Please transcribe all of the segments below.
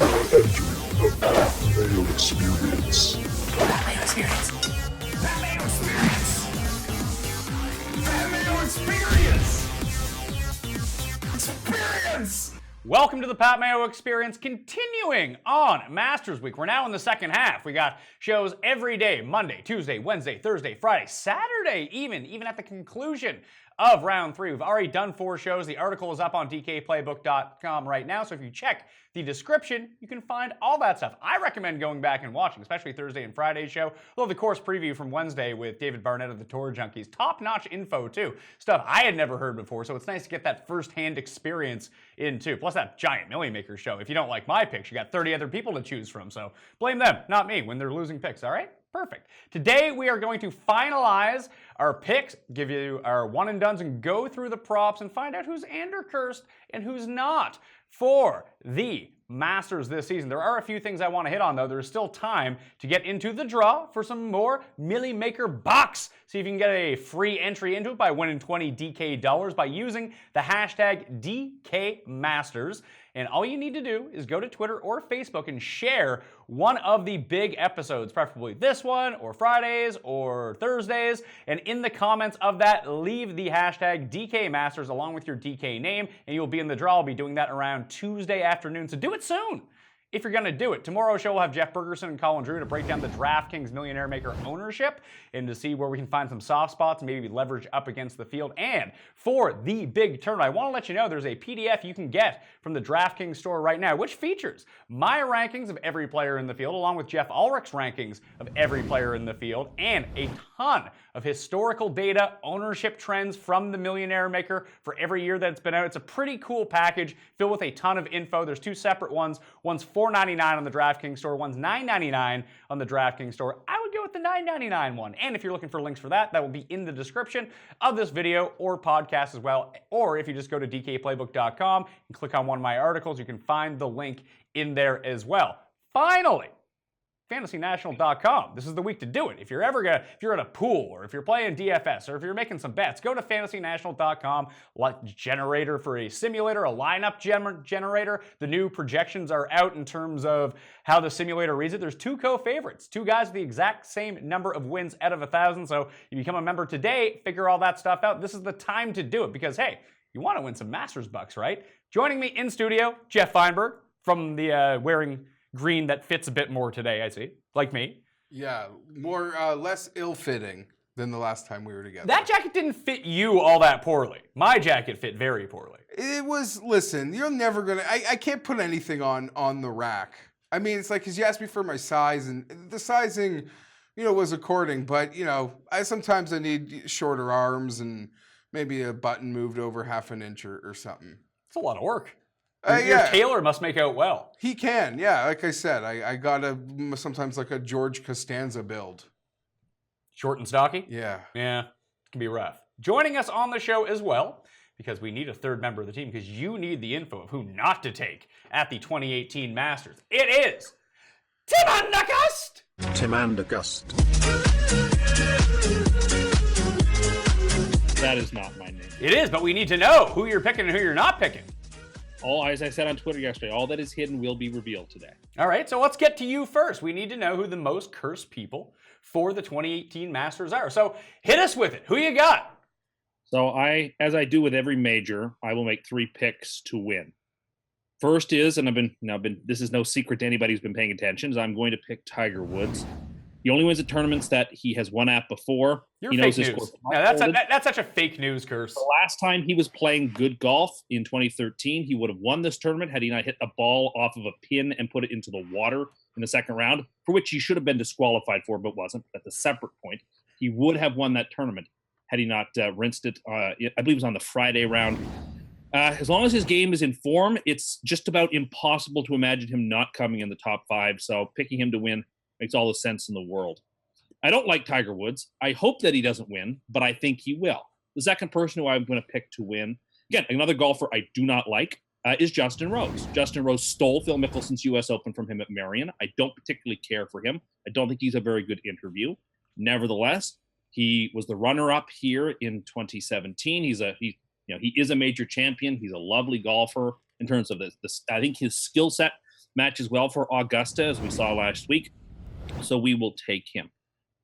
The Mayo Experience. Mayo Experience. Mayo Experience. Mayo Experience. Experience. Welcome to the Pat Mayo Experience, continuing on Masters Week. We're now in the second half. We got shows every day, Monday, Tuesday, Wednesday, Thursday, Friday, Saturday, even at the conclusion of round three. We've already done 4 shows. The article is up on dkplaybook.com right now, so if you check the description, you can find all that stuff. I recommend going back and watching, especially Thursday and Friday show. We'll have the course preview from Wednesday with David Barnett of the Tour Junkies. Top-notch info, too. Stuff I had never heard before, so it's nice to get that first-hand experience in, too. Plus that giant Millie Maker show. If you don't like my picks, you got 30 other people to choose from, so blame them, not me, when they're losing picks, all right? Perfect. Today, we are going to finalize our picks, give you our one-and-dones, and go through the props and find out who's Andercursed and who's not for the Masters this season. There are a few things I want to hit on, though. There's still time to get into the draw for some more Millie Maker bucks. See if you can get a free entry into it by winning 20 DK dollars by using the hashtag DKMasters. And all you need to do is go to Twitter or Facebook and share one of the big episodes, preferably this one, or Fridays, or Thursdays. And in the comments of that, leave the hashtag DKMasters along with your DK name, and you'll be in the draw. I'll be doing that around Tuesday afternoon, so do it soon if you're going to do it. Tomorrow's show will have Jeff Bergerson and Colin Drew to break down the DraftKings Millionaire Maker ownership and to see where we can find some soft spots and maybe leverage up against the field. And for the big tournament, I want to let you know there's a PDF you can get from the DraftKings store right now, which features my rankings of every player in the field, along with Jeff Ulrich's rankings of every player in the field, and a ton of historical data, ownership trends from the Millionaire Maker for every year that it's been out. It's a pretty cool package filled with a ton of info. There's 2 separate ones. One's $4.99 on the DraftKings store, one's $9.99 on the DraftKings store. I would go with the $9.99 one. And if you're looking for links for that, that will be in the description of this video or podcast as well. Or if you just go to dkplaybook.com and click on one of my articles, you can find the link in there as well. Finally, FantasyNational.com. This is the week to do it. If you're at a pool, or if you're playing DFS, or if you're making some bets, go to FantasyNational.com. Generator for a simulator, a lineup generator. The new projections are out in terms of how the simulator reads it. There's 2 co-favorites, 2 guys with the exact same number of wins out of 1,000. So you become a member today, figure all that stuff out. This is the time to do it because, hey, you want to win some Masters bucks, right? Joining me in studio, Geoff Fienberg from the wearing green that fits a bit more today, I see. Like me. Yeah, less ill-fitting than the last time we were together. That jacket didn't fit you all that poorly. My jacket fit very poorly. It was, listen, you're never gonna, I can't put anything on the rack. I mean, it's like, because you asked me for my size, and the sizing, was according, but, I need shorter arms and maybe a button moved over half an inch or something. It's a lot of work. Your tailor must make out well. He can, yeah. Like I said, I got sometimes like a George Costanza build. Short and stocky? Yeah. Yeah, it can be rough. Joining us on the show as well, because we need a third member of the team, because you need the info of who not to take at the 2018 Masters. It is Tim Andercursed! Tim Andercursed. That is not my name. It is, but we need to know who you're picking and who you're not picking. As I said on Twitter yesterday, all that is hidden will be revealed today. All right, so let's get to you first. We need to know who the most cursed people for the 2018 Masters are. So hit us with it. Who you got? So as I do with every major, I will make 3 picks to win. First is, and this is no secret to anybody who's been paying attention, is I'm going to pick Tiger Woods. He only wins the tournaments that he has won at before. You're he fake knows his news. course. That's such a fake news curse. The last time he was playing good golf in 2013, he would have won this tournament had he not hit a ball off of a pin and put it into the water in the second round, for which he should have been disqualified for, but wasn't. At the separate point, he would have won that tournament had he not rinsed it. I believe it was on the Friday round. As long as his game is in form, it's just about impossible to imagine him not coming in the top 5. So picking him to win makes all the sense in the world. I don't like Tiger Woods. I hope that he doesn't win, but I think he will. The second person who I'm going to pick to win, again, another golfer I do not like, is Justin Rose. Justin Rose stole Phil Mickelson's U.S. Open from him at Marion. I don't particularly care for him. I don't think he's a very good interview. Nevertheless, he was the runner-up here in 2017. He is a major champion. He's a lovely golfer in terms of this. I think his skill set matches well for Augusta, as we saw last week. So we will take him.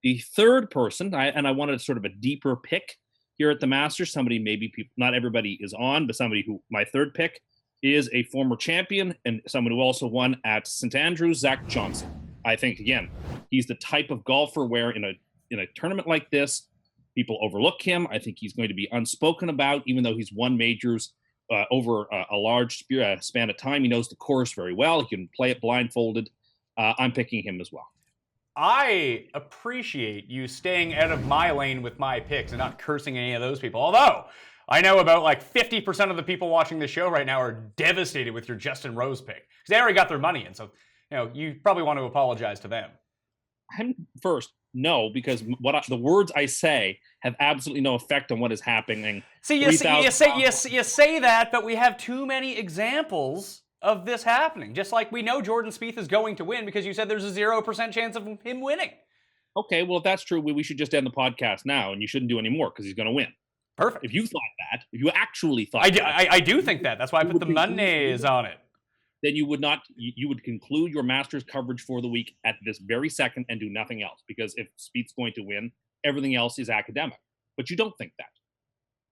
The third person, I wanted sort of a deeper pick here at the Masters, somebody maybe not everybody is on, but somebody who my third pick is a former champion and someone who also won at St. Andrews, Zach Johnson. I think, again, he's the type of golfer where in a tournament like this, people overlook him. I think he's going to be unspoken about, even though he's won majors over a large span of time. He knows the course very well. He can play it blindfolded. I'm picking him as well. I appreciate you staying out of my lane with my picks and not cursing any of those people. Although, I know about like 50% of the people watching the show right now are devastated with your Justin Rose pick. Because they already got their money in. So, you probably want to apologize to them. First, no, because the words I say have absolutely no effect on what is happening. See, you say that, but we have too many examples of this happening. Just like we know Jordan Spieth is going to win because you said there's a 0% chance of him winning. Okay, well, if that's true, we should just end the podcast now, and you shouldn't do any more because he's going to win. Perfect. If you thought that, if you actually thought I do think that. That's why I put the Mondays on it. Then you would not. You would conclude your Masters coverage for the week at this very second and do nothing else. Because if Spieth's going to win, everything else is academic. But you don't think that.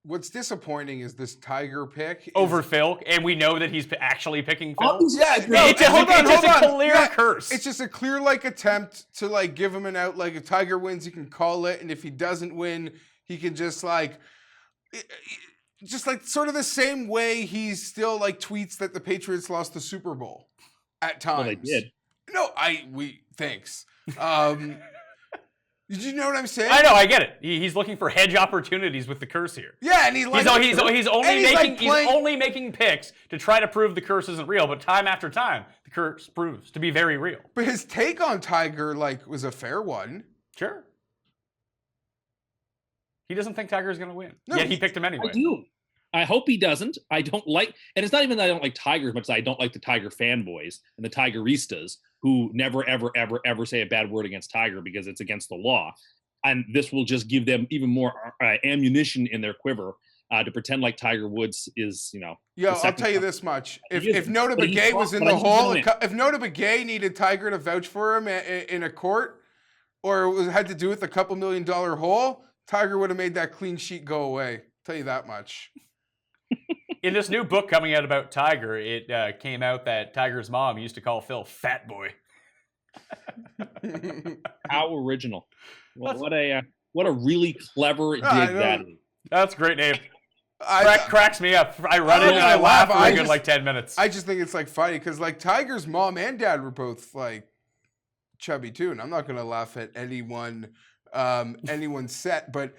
What's disappointing is this Tiger pick over Phil, and we know that he's actually picking Phil. It's just a clear curse. It's just a clear attempt to give him an out. Like if Tiger wins, he can call it, and if he doesn't win, he can just sort of the same way he still tweets that the Patriots lost the Super Bowl at times. Well, they did. No, thanks. Did you know what I'm saying? I know, I get it. He's looking for hedge opportunities with the curse here. Yeah, and he's only making picks to try to prove the curse isn't real, but time after time, the curse proves to be very real. But his take on Tiger was a fair one. Sure. He doesn't think Tiger is going to win. No, Yet he picked him anyway. I do. I hope he doesn't. I don't like, and it's not even that I don't like Tiger as much as I don't like the Tiger fanboys and the Tigeristas who never, ever, ever, ever say a bad word against Tiger because it's against the law. And this will just give them even more ammunition in their quiver to pretend like Tiger Woods is, Yo, I'll tell you this much: if Nota Begay was in the hole, if Nota Begay needed Tiger to vouch for him in a court, or had to do with a couple $1 million hole, Tiger would have made that clean sheet go away. Tell you that much. In this new book coming out about Tiger, it came out that Tiger's mom used to call Phil Fat Boy. How original! What a really clever dig that is. That's a great name. Cracks me up. I run it and I laugh for a good 10 minutes. I just think it's funny because Tiger's mom and dad were both chubby too, and I'm not gonna laugh at anyone's set, but.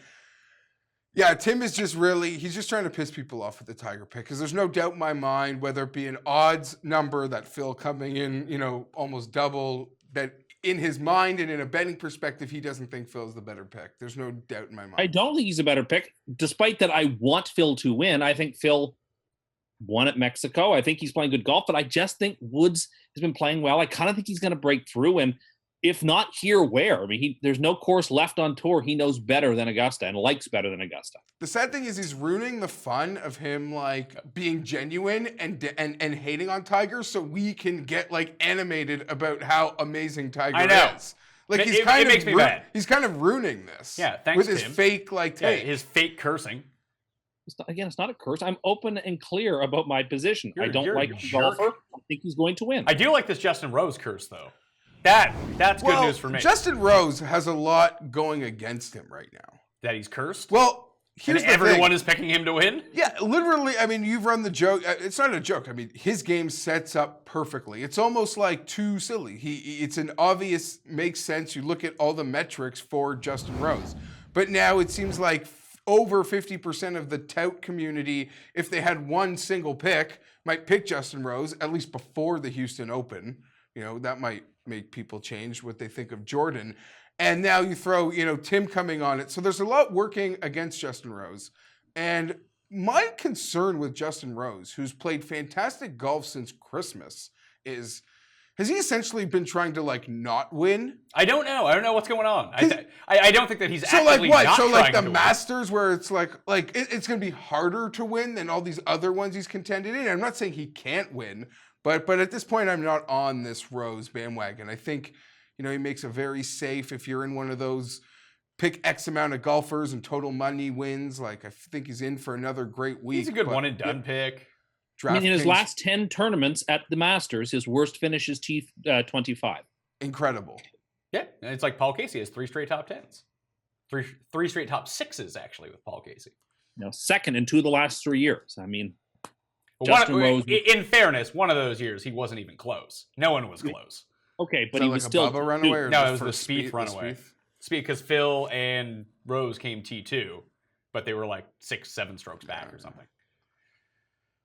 Yeah, Tim is he's just trying to piss people off with the Tiger pick because there's no doubt in my mind, whether it be an odds number that Phil coming in, almost double, that in his mind and in a betting perspective, he doesn't think Phil's the better pick. There's no doubt in my mind. I don't think he's a better pick, despite that I want Phil to win. I think Phil won at Mexico. I think he's playing good golf, but I just think Woods has been playing well. I kind of think he's going to break through, and if not here, where? I mean, there's no course left on tour he knows better than Augusta and likes better than Augusta. The sad thing is he's ruining the fun of him being genuine and hating on Tiger, so we can get animated about how amazing Tiger is. It makes me mad. He's kind of ruining this. Yeah, thanks, with his Tim. fake take. His fake cursing. It's not a curse. I'm open and clear about my position. I don't like the jerk. golfer. I think he's going to win. I do like this Justin Rose curse, though. That's good news for me. Justin Rose has a lot going against him right now. That he's cursed? Well, here's the everyone thing. is picking him to win? Yeah, literally, you've run the joke. It's not a joke. His game sets up perfectly. It's almost too silly. It's an obvious, makes sense. You look at all the metrics for Justin Rose. But now it seems like over 50% of the tout community, if they had one single pick, might pick Justin Rose, at least before the Houston Open. That might make people change what they think of Jordan. And now you throw, Tim coming on it. So there's a lot working against Justin Rose. And my concern with Justin Rose, who's played fantastic golf since Christmas, has he essentially been trying to not win? I don't know. I don't know what's going on. I don't think that he's actively what? not so trying the to Masters, where it's it's going to be harder to win than all these other ones he's contended in. I'm not saying he can't win, But at this point, I'm not on this Rose bandwagon. I think, he makes a very safe, if you're in one of those pick X amount of golfers and total money wins, like I think he's in for another great week. He's a good one and done pick. In his last 10 tournaments at the Masters, his worst finish is T25. Incredible. Yeah, and it's like Paul Casey has 3 straight top 10s. Three straight top 6s, actually, with Paul Casey. Second in 2 of the last 3 years. I mean, Justin Rose. In fairness, one of those years, he wasn't even close. No one was close. Okay, but he was still... Bubba runaway? No, it was the Spieth runaway. Because Phil and Rose came T2, but they were like 6-7 strokes back or something.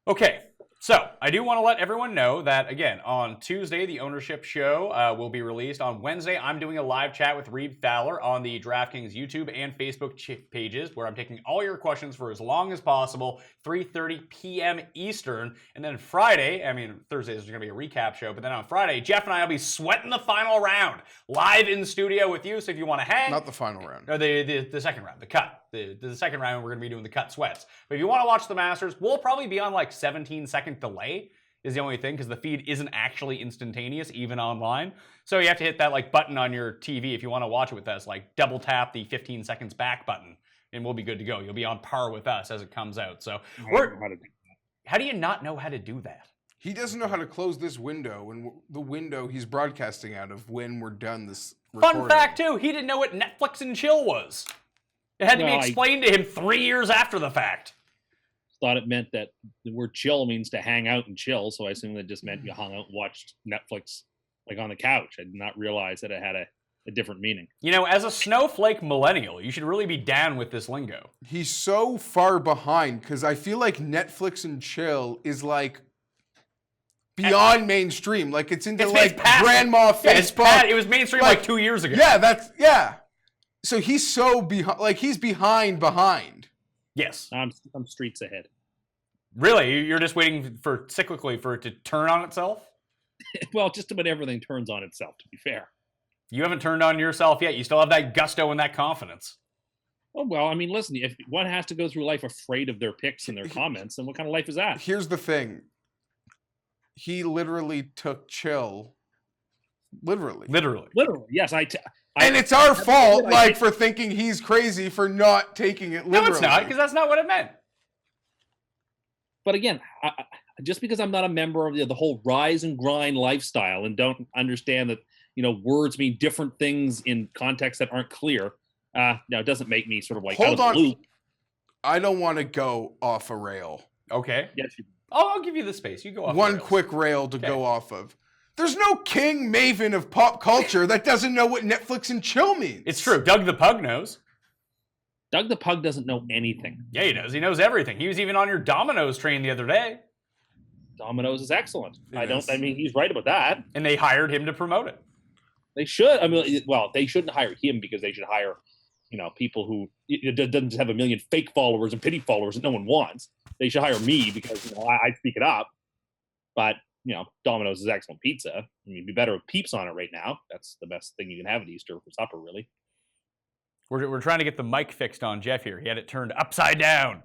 Okay, so I do want to let everyone know that, again, on Tuesday, the ownership show will be released. On Wednesday, I'm doing a live chat with Reed Fowler on the DraftKings YouTube and Facebook pages, where I'm taking all your questions for as long as possible, 3:30 p.m. Eastern. And then Friday, Thursday is going to be a recap show, but then on Friday, Jeff and I will be sweating the final round live in studio with you. So if you want to hang... Not the final round. No, the second round, the cut. The second round, we're going to be doing the cut sweats. But if you want to watch the Masters, we'll probably be on like 17-second delay is the only thing, because the feed isn't actually instantaneous, even online. So you have to hit that like button on your TV if you want to watch it with us, like double tap the 15 seconds back button, and we'll be good to go. You'll be on par with us as it comes out. So how do you not know how to do that? He doesn't know how to close this window, and the window he's broadcasting out of when we're done this recording. Fun fact, too, he didn't know what Netflix and chill was. It had to be explained to him 3 years after the fact. Thought it meant that the word chill means to hang out and chill, so I assumed that just meant you hung out and watched Netflix like on the couch. I did not realize that it had a different meaning. As a snowflake millennial, you should really be down with this lingo. He's so far behind, because I feel like Netflix and chill is like beyond mainstream. Like it's into grandma Facebook. It was mainstream like 2 years ago. Yeah. So he's so behind, like he's behind. Yes. I'm streets ahead. Really? You're just waiting cyclically for it to turn on itself? Well, just about everything turns on itself, to be fair. You haven't turned on yourself yet. You still have that gusto and that confidence. Oh, well, listen, if one has to go through life afraid of their picks and their comments, then what kind of life is that? Here's the thing. He literally took chill. Literally, yes. And it's our fault, for thinking he's crazy for not taking it literally. No, it's not, because that's not what it meant. But again, just because I'm not a member of the whole rise and grind lifestyle and don't understand that, words mean different things in contexts that aren't clear, it doesn't make me sort of like Hold out of the on. loop. I don't want to go off a rail. Okay. Yes, you do. I'll give you the space. You go off One quick rail to go off of. There's no king maven of pop culture that doesn't know what Netflix and chill means. It's true. Doug the Pug knows. Doug the Pug doesn't know anything. Yeah, he does. He knows everything. He was even on your Domino's train the other day. Domino's is excellent. Yes. He's right about that. And they hired him to promote it. They should. They shouldn't hire him, because they should hire, people who doesn't just have a million fake followers and pity followers that no one wants. They should hire me because I speak it up. But Domino's is excellent pizza. It'd be better with Peeps on it right now. That's the best thing you can have at Easter for supper, really. We're trying to get the mic fixed on Jeff here. He had it turned upside down.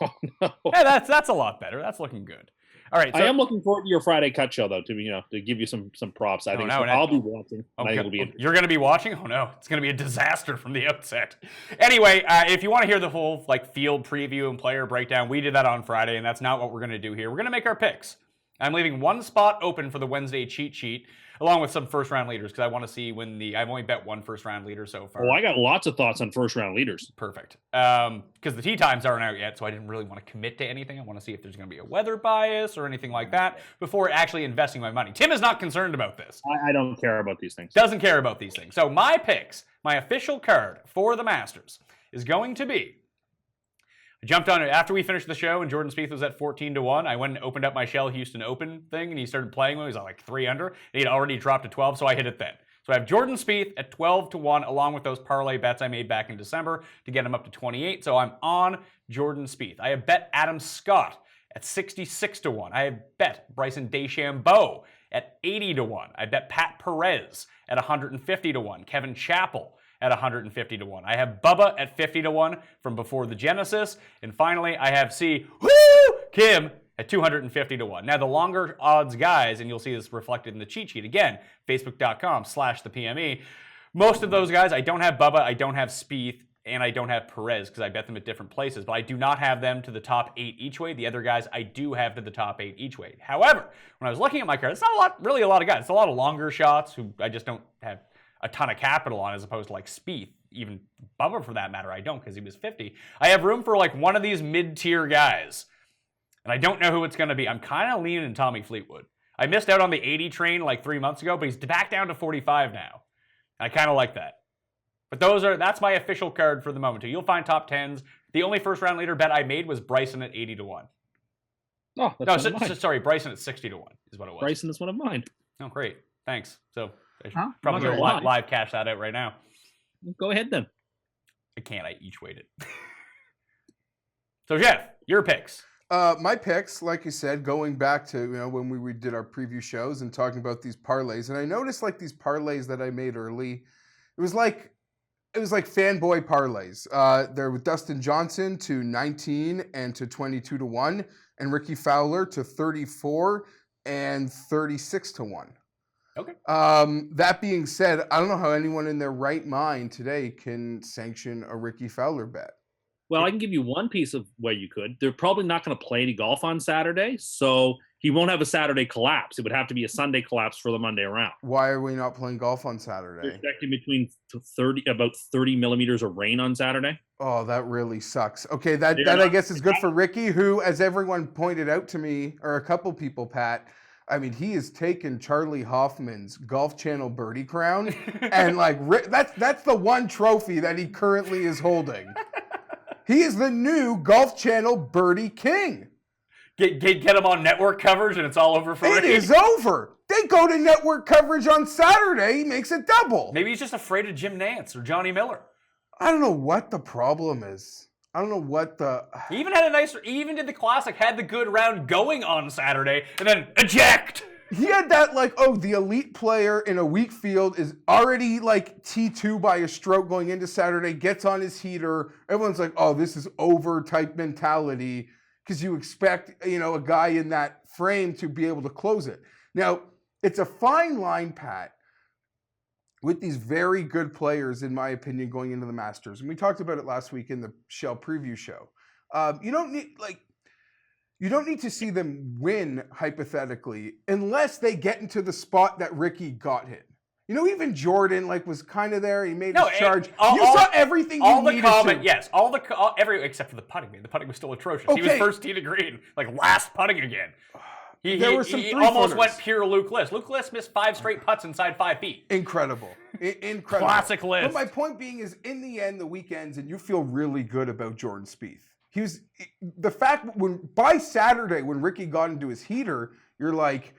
Oh no! Hey, that's a lot better. That's looking good. All right, so I am looking forward to your Friday cut show, though. To give you some props. I think I'll be watching. Okay. I think it'll be. You're going to be watching? Oh no, it's going to be a disaster from the outset. Anyway, if you want to hear the whole field preview and player breakdown, we did that on Friday, and that's not what we're going to do here. We're going to make our picks. I'm leaving one spot open for the Wednesday cheat sheet, along with some first-round leaders, because I want to see I've only bet one first-round leader so far. Oh, I got lots of thoughts on first-round leaders. Perfect. Because the tee times aren't out yet, so I didn't really want to commit to anything. I want to see if there's going to be a weather bias or anything like that before actually investing my money. Tim is not concerned about this. I don't care about these things. Doesn't care about these things. So my picks, my official card for the Masters, is going to be... I jumped on it after we finished the show and Jordan Spieth was at 14-1. I went and opened up my Shell Houston Open thing and he started playing when he was at like 3 under. And he had already dropped to 12, so I hit it then. So I have Jordan Spieth at 12-1 along with those parlay bets I made back in December to get him up to 28. So I'm on Jordan Spieth. I have bet Adam Scott at 66-1. I have bet Bryson DeChambeau at 80-1. I bet Pat Perez at 150-1. Kevin Chappell at 150-1. I have Bubba at 50-1 from before the Genesis. And finally, I have Kim at 250 to 1. Now, the longer odds guys, and you'll see this reflected in the cheat sheet, again, facebook.com/thepme. Most of those guys, I don't have Bubba, I don't have Spieth, and I don't have Perez because I bet them at different places, but I do not have them to the top 8 each way. The other guys I do have to the top 8 each way. However, when I was looking at my card, it's not really a lot of guys. It's a lot of longer shots who I just don't have a ton of capital on, as opposed to like Spieth, even Bubba for that matter. I don't, because he was 50. I have room for like one of these mid-tier guys, and I don't know who it's going to be. I'm kind of leaning in Tommy Fleetwood. I missed out on the 80 train like 3 months ago, but he's back down to 45 now. I kind of like that. But that's my official card for the moment too. You'll find top 10s. The only first round leader bet I made was Bryson at 80 to 1. Oh, that's sorry, Bryson at 60 to 1 is what it was. Bryson is one of mine. Oh, great. Thanks. So I should I'm probably not go gonna lie. live cash that out right now. Go ahead then. I can't. I each weight it. So Geoff, your picks. My picks, like you said, going back to when we did our preview shows and talking about these parlays, and I noticed like these parlays that I made early, it was like fanboy parlays. There with Dustin Johnson to 19 and to 22 to 1, and Ricky Fowler to 34 and 36 to 1. Okay. That being said, I don't know how anyone in their right mind today can sanction a Ricky Fowler bet. Well, I can give you one piece of way you could. They're probably not going to play any golf on Saturday, so he won't have a Saturday collapse. It would have to be a Sunday collapse for the Monday round. Why are we not playing golf on They're Saturday? expecting about 30 millimeters of rain on Saturday. Oh, that really sucks. Okay, that I guess is good for Ricky, who, as everyone pointed out to me, or a couple people, Pat, I mean, he has taken Charlie Hoffman's Golf Channel birdie crown, and like that's the one trophy that he currently is holding. He is the new Golf Channel birdie king. Get him on network coverage, and it's all over for It Ricky. is over. They go to network coverage on Saturday. He makes it double. Maybe he's just afraid of Jim Nantz or Johnny Miller. I don't know what the problem is. I don't know what the... He even did the classic, had the good round going on Saturday, and then eject. He had that the elite player in a weak field is already like T2 by a stroke going into Saturday, gets on his heater. Everyone's like, oh, this is over type mentality, because you expect, a guy in that frame to be able to close it. Now, it's a fine line, Pat, with these very good players, in my opinion, going into the Masters. And we talked about it last week in the Shell preview show. You don't need to see them win, hypothetically, unless they get into the spot that Ricky got hit. Even Jordan was kind of there. He made his charge. You saw everything you needed to. Yes, except for the putting. The putting was still atrocious. Okay. He was first tee to green, last putting again. He almost went pure Luke List. Luke List missed 5 straight putts inside 5 feet. Incredible. Incredible. Classic List. But my point being is, in the end, the weekends, and you feel really good about Jordan Spieth. The fact by Saturday when Ricky got into his heater, you're like,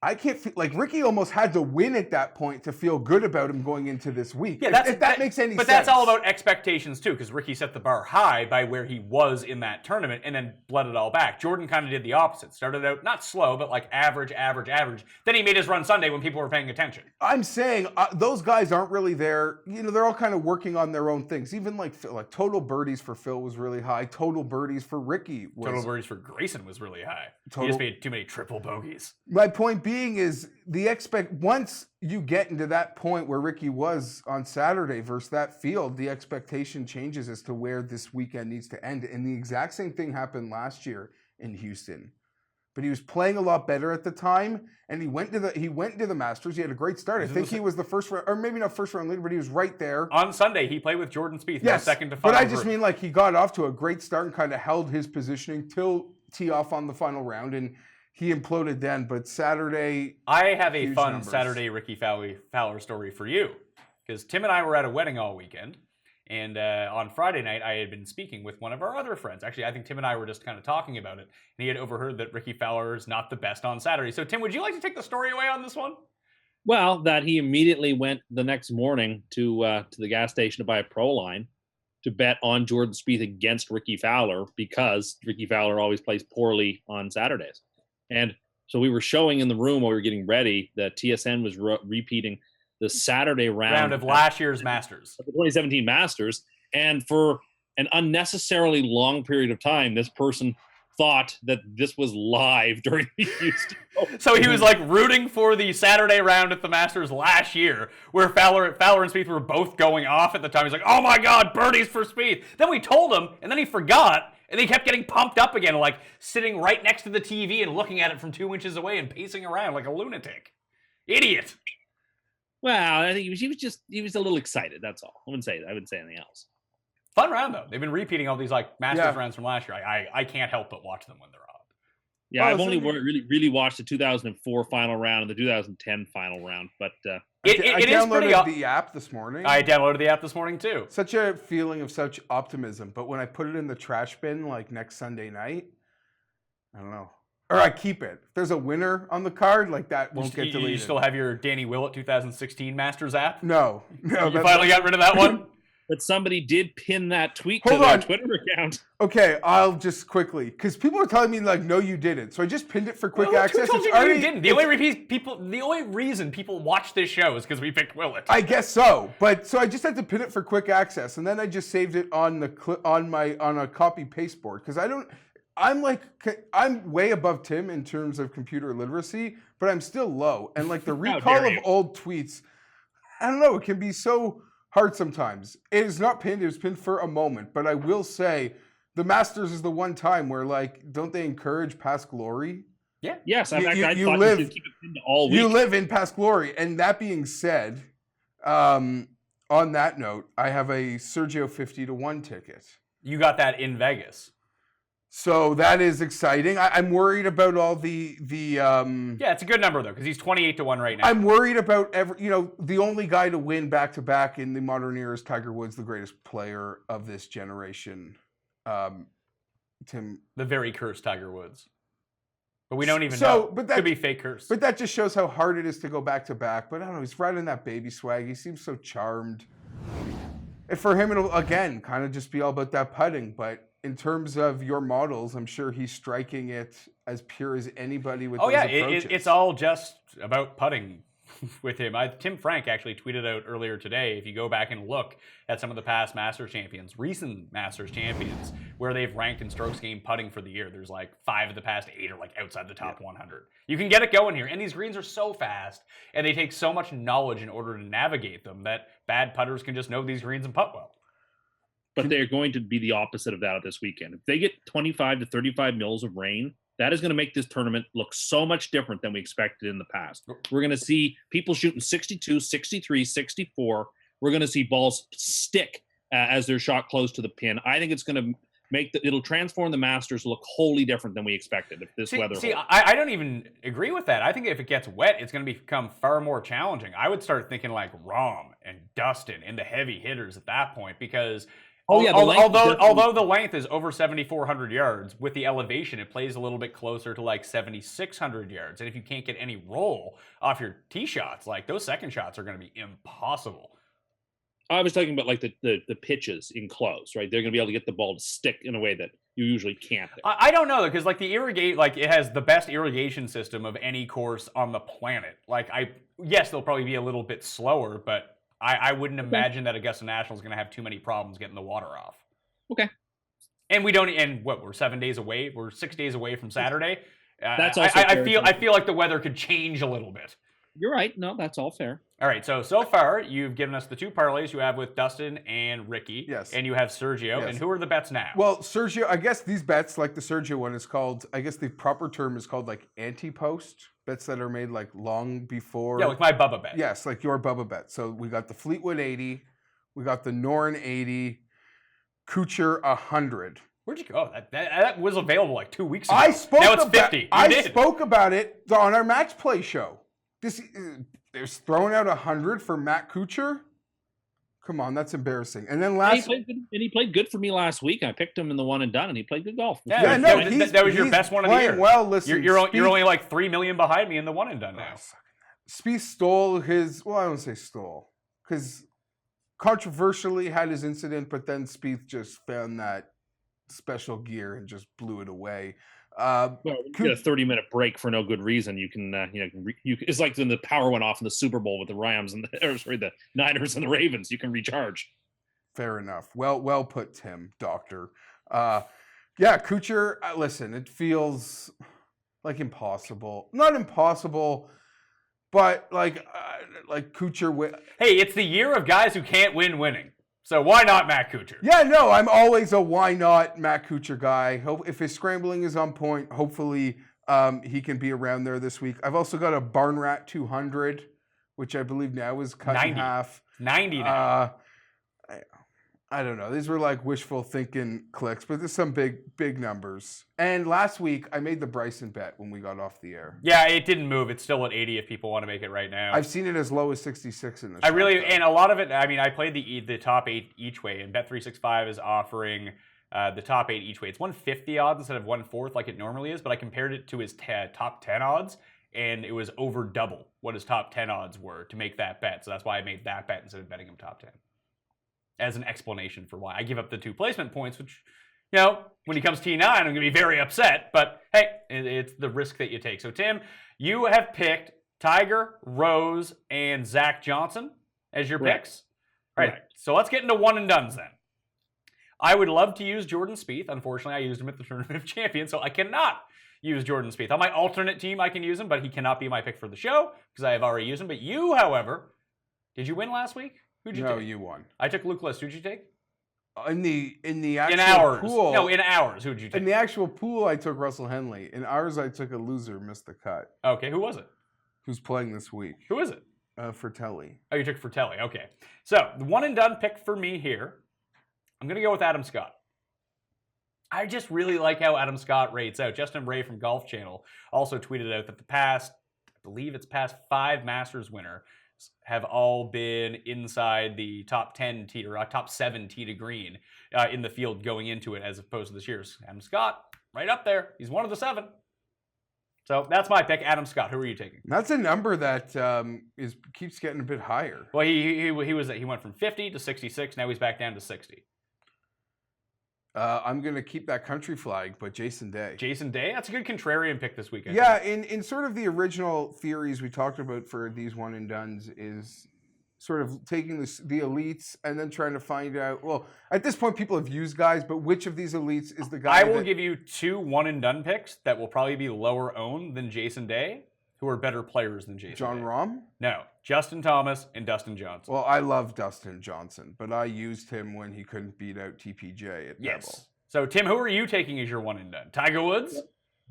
I can't feel Ricky almost had to win at that point to feel good about him going into this week. Yeah, if that makes any sense. But that's all about expectations too, because Ricky set the bar high by where he was in that tournament and then bled it all back. Jordan kind of did the opposite. Started out not slow, but average. Then he made his run Sunday when people were paying attention. I'm saying those guys aren't really there. They're all kind of working on their own things. Even total birdies for Phil was really high. Total birdies for Ricky total birdies for Grayson was really high. He just made too many triple bogeys. My point being is once you get into that point where Ricky was on Saturday versus that field, the expectation changes as to where this weekend needs to end. And the exact same thing happened last year in Houston. But he was playing a lot better at the time, and he went to the Masters. He had a great start. I think he was the first round, or maybe not first round leader, but he was right there. On Sunday, he played with Jordan Spieth. Yes, second to final. But I just mean he got off to a great start and kind of held his positioning till tee off on the final round, and he imploded then. But Saturday, I have a fun numbers. Saturday Ricky Fowler story for you, because Tim and I were at a wedding all weekend. And on Friday night, I had been speaking with one of our other friends. Actually, I think Tim and I were just kind of talking about it. And he had overheard that Ricky Fowler is not the best on Saturday. So, Tim, would you like to take the story away on this one? Well, that he immediately went the next morning to the gas station to buy a Pro Line to bet on Jordan Spieth against Ricky Fowler, because Ricky Fowler always plays poorly on Saturdays. And so we were showing in the room while we were getting ready that TSN was repeating the Saturday round of last year's Masters. The 2017 Masters. And for an unnecessarily long period of time, this person thought that this was live during the Houston Open. So he was like rooting for the Saturday round at the Masters last year, where Fowler and Spieth were both going off at the time. He's like, "Oh my God, birdies for Spieth!" Then we told him, and then he forgot, and he kept getting pumped up again, like sitting right next to the TV and looking at it from 2 inches away and pacing around like a lunatic. Idiot. Well, I think he was a little excited. That's all. I wouldn't say anything else. Fun round though. They've been repeating all these like Masters rounds from last year. I can't help but watch them when they're on. Yeah, I've only really watched the 2004 final round and the 2010 final round, but I downloaded the app this morning. I downloaded the app this morning too. Such a feeling of such optimism, but when I put it in the trash bin like next Sunday night, I don't know. Or I keep it. If there's a winner on the card, like that won't get deleted. You still have your Danny Willett 2016 Masters app? No. You finally got rid of that one? But somebody did pin that tweet to their Twitter account. Okay, I'll just quickly, because people are telling me like, no, you didn't. So I just pinned it for quick access. Who told you you didn't? The only reason people watch this show is because we picked Willett. I guess so, but so I just had to pin it for quick access, and then I just saved it on the on a copy paste board because I'm way above Tim in terms of computer literacy, but I'm still low, and like the recall of old tweets, I don't know, it can be so hard sometimes. It is not pinned. It was pinned for a moment. But I will say the Masters is the one time where, like, don't they encourage past glory? Yeah. Yes. I thought you should keep it pinned all week. You live in past glory. And that being said, on that note, I have a Sergio 50-1 ticket. You got that in Vegas. So that is exciting. I'm worried about all the Yeah, it's a good number though because he's 28-1 right now. I'm worried about the only guy to win back to back in the modern era is Tiger Woods, the greatest player of this generation. Tim, the very cursed Tiger Woods, but we don't even know. But that could be fake curse. But that just shows how hard it is to go back to back. But I don't know. He's riding that baby swag. He seems so charmed. And for him, it'll again kind of just be all about that putting, but. In terms of your models, I'm sure he's striking it as pure as anybody with those approaches. It's all just about putting with him. Tim Frank actually tweeted out earlier today, if you go back and look at some of the past Masters champions, recent Masters champions, where they've ranked in strokes gained putting for the year, there's like 5 of the past 8 are like outside the top 100. You can get it going here, and these greens are so fast, and they take so much knowledge in order to navigate them that bad putters can just know these greens and putt well. But they're going to be the opposite of that this weekend. If they get 25 to 35 mils of rain, that is going to make this tournament look so much different than we expected in the past. We're going to see people shooting 62, 63, 64. We're going to see balls stick as they're shot close to the pin. I think it's going to it'll transform the Masters look wholly different than we expected if this weather holds. I don't even agree with that. I think if it gets wet, it's going to become far more challenging. I would start thinking like Rahm and Dustin and the heavy hitters at that point because although the length is over 7,400 yards, with the elevation, it plays a little bit closer to like 7,600 yards. And if you can't get any roll off your tee shots, like those second shots are going to be impossible. I was talking about like the pitches in close, right? They're going to be able to get the ball to stick in a way that you usually can't. I don't know, because like it has the best irrigation system of any course on the planet. Yes, they'll probably be a little bit slower, but I wouldn't imagine that Augusta National is going to have too many problems getting the water off. Okay. And we're 7 days away. We're 6 days away from Saturday. That's also I feel like the weather could change a little bit. You're right. No, that's all fair. All right. So far, you've given us the 2 parlays you have with Dustin and Ricky. Yes. And you have Sergio. Yes. And who are the bets now? Well, Sergio, I guess these bets, like the Sergio one, is called, I guess the proper term is called like anti-post. Bets that are made like long before. Yeah, like my Bubba bet. Yes, like your Bubba bet. So we got the Fleetwood 80, we got the Noren 80, Kuchar 100. Where'd you go? That was available like 2 weeks ago. I spoke now it's 50. Spoke about it on our match play show. They're throwing out 100 for Matt Kuchar. Come on, that's embarrassing. And then he played good for me last week. I picked him in the one and done, and he played good golf. Yeah, no, that was your best one of the year. Well, listen, you're only like $3 million behind me in the one and done now. Spieth stole his. Well, I don't say stole because controversially had his incident, but then Spieth just found that special gear and just blew it away. Well, you get a 30-minute break for no good reason. You can, it's like when the power went off in the Super Bowl with the Rams and the Niners and the Ravens. You can recharge. Fair enough. Well put, Tim, Doctor. Yeah, Kuchar, listen, it feels like impossible. Not impossible, but like Kuchar. Hey, it's the year of guys who can't win winning. So why not Matt Kuchar? Yeah, no, I'm always a why not Matt Kuchar guy. If his scrambling is on point, hopefully he can be around there this week. I've also got a Barn Rat 200, which I believe now is cut 90. in half. 90 now. I don't know. These were like wishful thinking clicks, but there's some big numbers. And last week, I made the Bryson bet when we got off the air. Yeah, it didn't move. It's still at 80 if people want to make it right now. I've seen it as low as 66 in this. And a lot of it, I mean, I played the top 8 each way, and Bet365 is offering the top 8 each way. It's 150 odds instead of 1/4 like it normally is, but I compared it to his top 10 odds, and it was over double what his top 10 odds were to make that bet. So that's why I made that bet instead of betting him top 10. As an explanation for why I give up the 2 placement points, which, when he comes T9, I'm going to be very upset. But hey, it's the risk that you take. So Tim, you have picked Tiger, Rose, and Zach Johnson as your picks. All right. So let's get into one and dones then. I would love to use Jordan Spieth. Unfortunately, I used him at the Tournament of Champions, so I cannot use Jordan Spieth. On my alternate team, I can use him, but he cannot be my pick for the show because I have already used him. But you, however, did you win last week? Who'd you take? No, you won. I took Luke List. Who'd you take? In the actual pool. No, in ours. Who'd you take? In the actual pool, I took Russell Henley. In ours, I took a loser, missed the cut. Okay, who was it? Who's playing this week? Who is it? Fratelli. Oh, you took Fratelli. Okay. So, the one and done pick for me here, I'm going to go with Adam Scott. I just really like how Adam Scott rates out. Justin Ray from Golf Channel also tweeted out that the past 5 Masters winner have all been inside the top 10 tee or top 7 tee to green in the field going into it, as opposed to this year's. Adam Scott, right up there. He's one of the 7. So that's my pick, Adam Scott. Who are you taking? That's a number that keeps getting a bit higher. Well, he went from 50 to 66. Now he's back down to 60. I'm going to keep that country flag, but Jason Day. Jason Day? That's a good contrarian pick this weekend. Yeah, in sort of the original theories we talked about for these one and dones is sort of taking the elites and then trying to find out, well, at this point people have used guys, but which of these elites is the guy I will give you 2 one and done picks that will probably be lower owned than Jason Day, who are better players than Jason John Day. Rahm? No, Justin Thomas and Dustin Johnson. Well, I love Dustin Johnson, but I used him when he couldn't beat out TPJ at yes. Pebble. So, Tim, who are you taking as your one and done? Tiger Woods?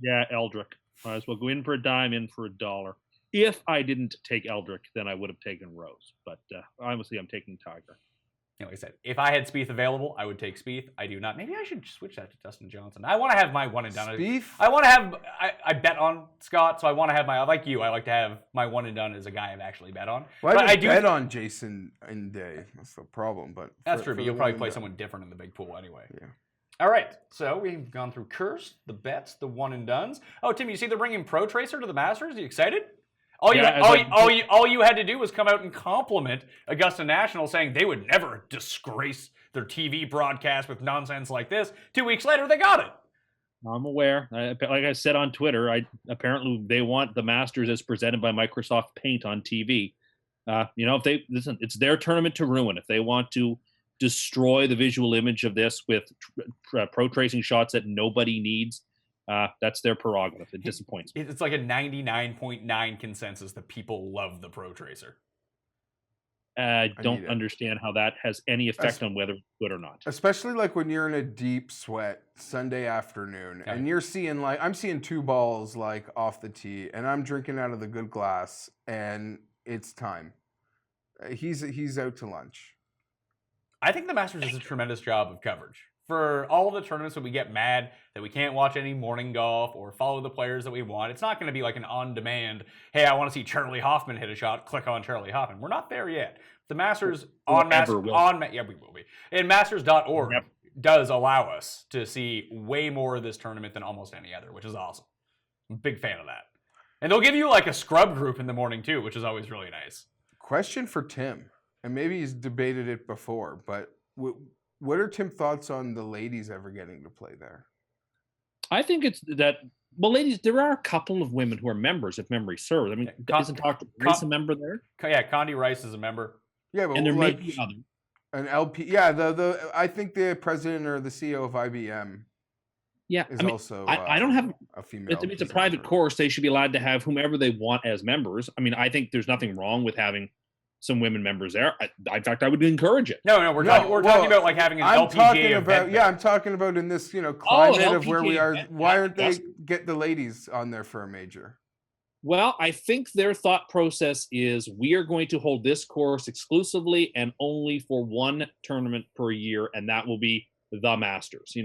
Yeah, Eldrick. Might as well go in for a dime, in for $1. If I didn't take Eldrick, then I would have taken Rose. But honestly, I'm taking Tiger. Like I said, if I had Spieth available, I would take Spieth. I do not. Maybe I should switch that to Dustin Johnson. I want to have my one and done. Spieth? I want to have. I bet on Scott, so I want to have my. Like you, I like to have my one and done as a guy I've actually bet on. Well, but I bet on Jason and Day. That's the problem. But that's true. But you'll probably play someone different in the big pool anyway. Yeah. All right, so we've gone through Cursed, the bets, the one and dones. Oh, Tim, you see they're bringing Pro Tracer to the Masters? Are you excited? All you had to do was come out and compliment Augusta National, saying they would never disgrace their TV broadcast with nonsense like this. 2 weeks later, they got it. I'm aware. Like I said on Twitter, apparently they want the Masters as presented by Microsoft Paint on TV. If they listen, it's their tournament to ruin. If they want to destroy the visual image of this with pro tracing shots that nobody needs, that's their prerogative. It disappoints me. It's like a 99.9 consensus that people love the Pro Tracer. I don't understand how that has any effect on whether it's good or not. Especially like when you're in a deep sweat Sunday afternoon and you're seeing I'm seeing 2 balls like off the tee and I'm drinking out of the good glass and it's time. He's out to lunch. I think the Masters does a tremendous job of coverage. For all of the tournaments that we get mad that we can't watch any morning golf or follow the players that we want, it's not going to be like an on-demand, hey, I want to see Charlie Hoffman hit a shot, click on Charlie Hoffman. We're not there yet. The Masters yeah, we will be. And Masters.org does allow us to see way more of this tournament than almost any other, which is awesome. I'm a big fan of that. And they'll give you like a scrub group in the morning too, which is always really nice. Question for Tim, and maybe he's debated it before, but what are Tim's thoughts on the ladies ever getting to play there? I think it's that. Well, ladies, there are a couple of women who are members, if memory serves. I mean, isn't Dr. Rice a member there? Yeah, Condi Rice is a member. Yeah, but and there may be others. An LP, yeah. I think the president or the CEO of IBM Yeah, is I mean, also I don't have. a female. It's a private course. They should be allowed to have whomever they want as members. I mean, I think there's nothing wrong with having some women members there. In fact, I would encourage it. No, we're talking about like having an I'm LPGA talking event about there. yeah, I'm talking about in this climate of where we LPGA are. event, Why yeah, aren't they yes. get the ladies on there for a major? Well, I think their thought process is we are going to hold this course exclusively and only for one tournament per year, and that will be the Masters.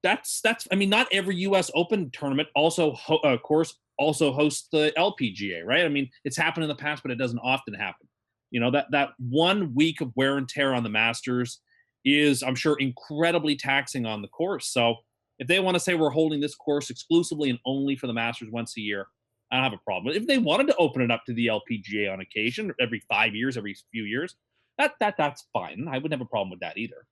That's I mean, not every U.S. Open tournament course also hosts the LPGA, right? I mean, it's happened in the past, but it doesn't often happen. That 1 week of wear and tear on the Masters is, I'm sure, incredibly taxing on the course. So if they want to say we're holding this course exclusively and only for the Masters once a year, I don't have a problem. If they wanted to open it up to the LPGA on occasion, every 5 years, every few years, that's fine. I wouldn't have a problem with that either.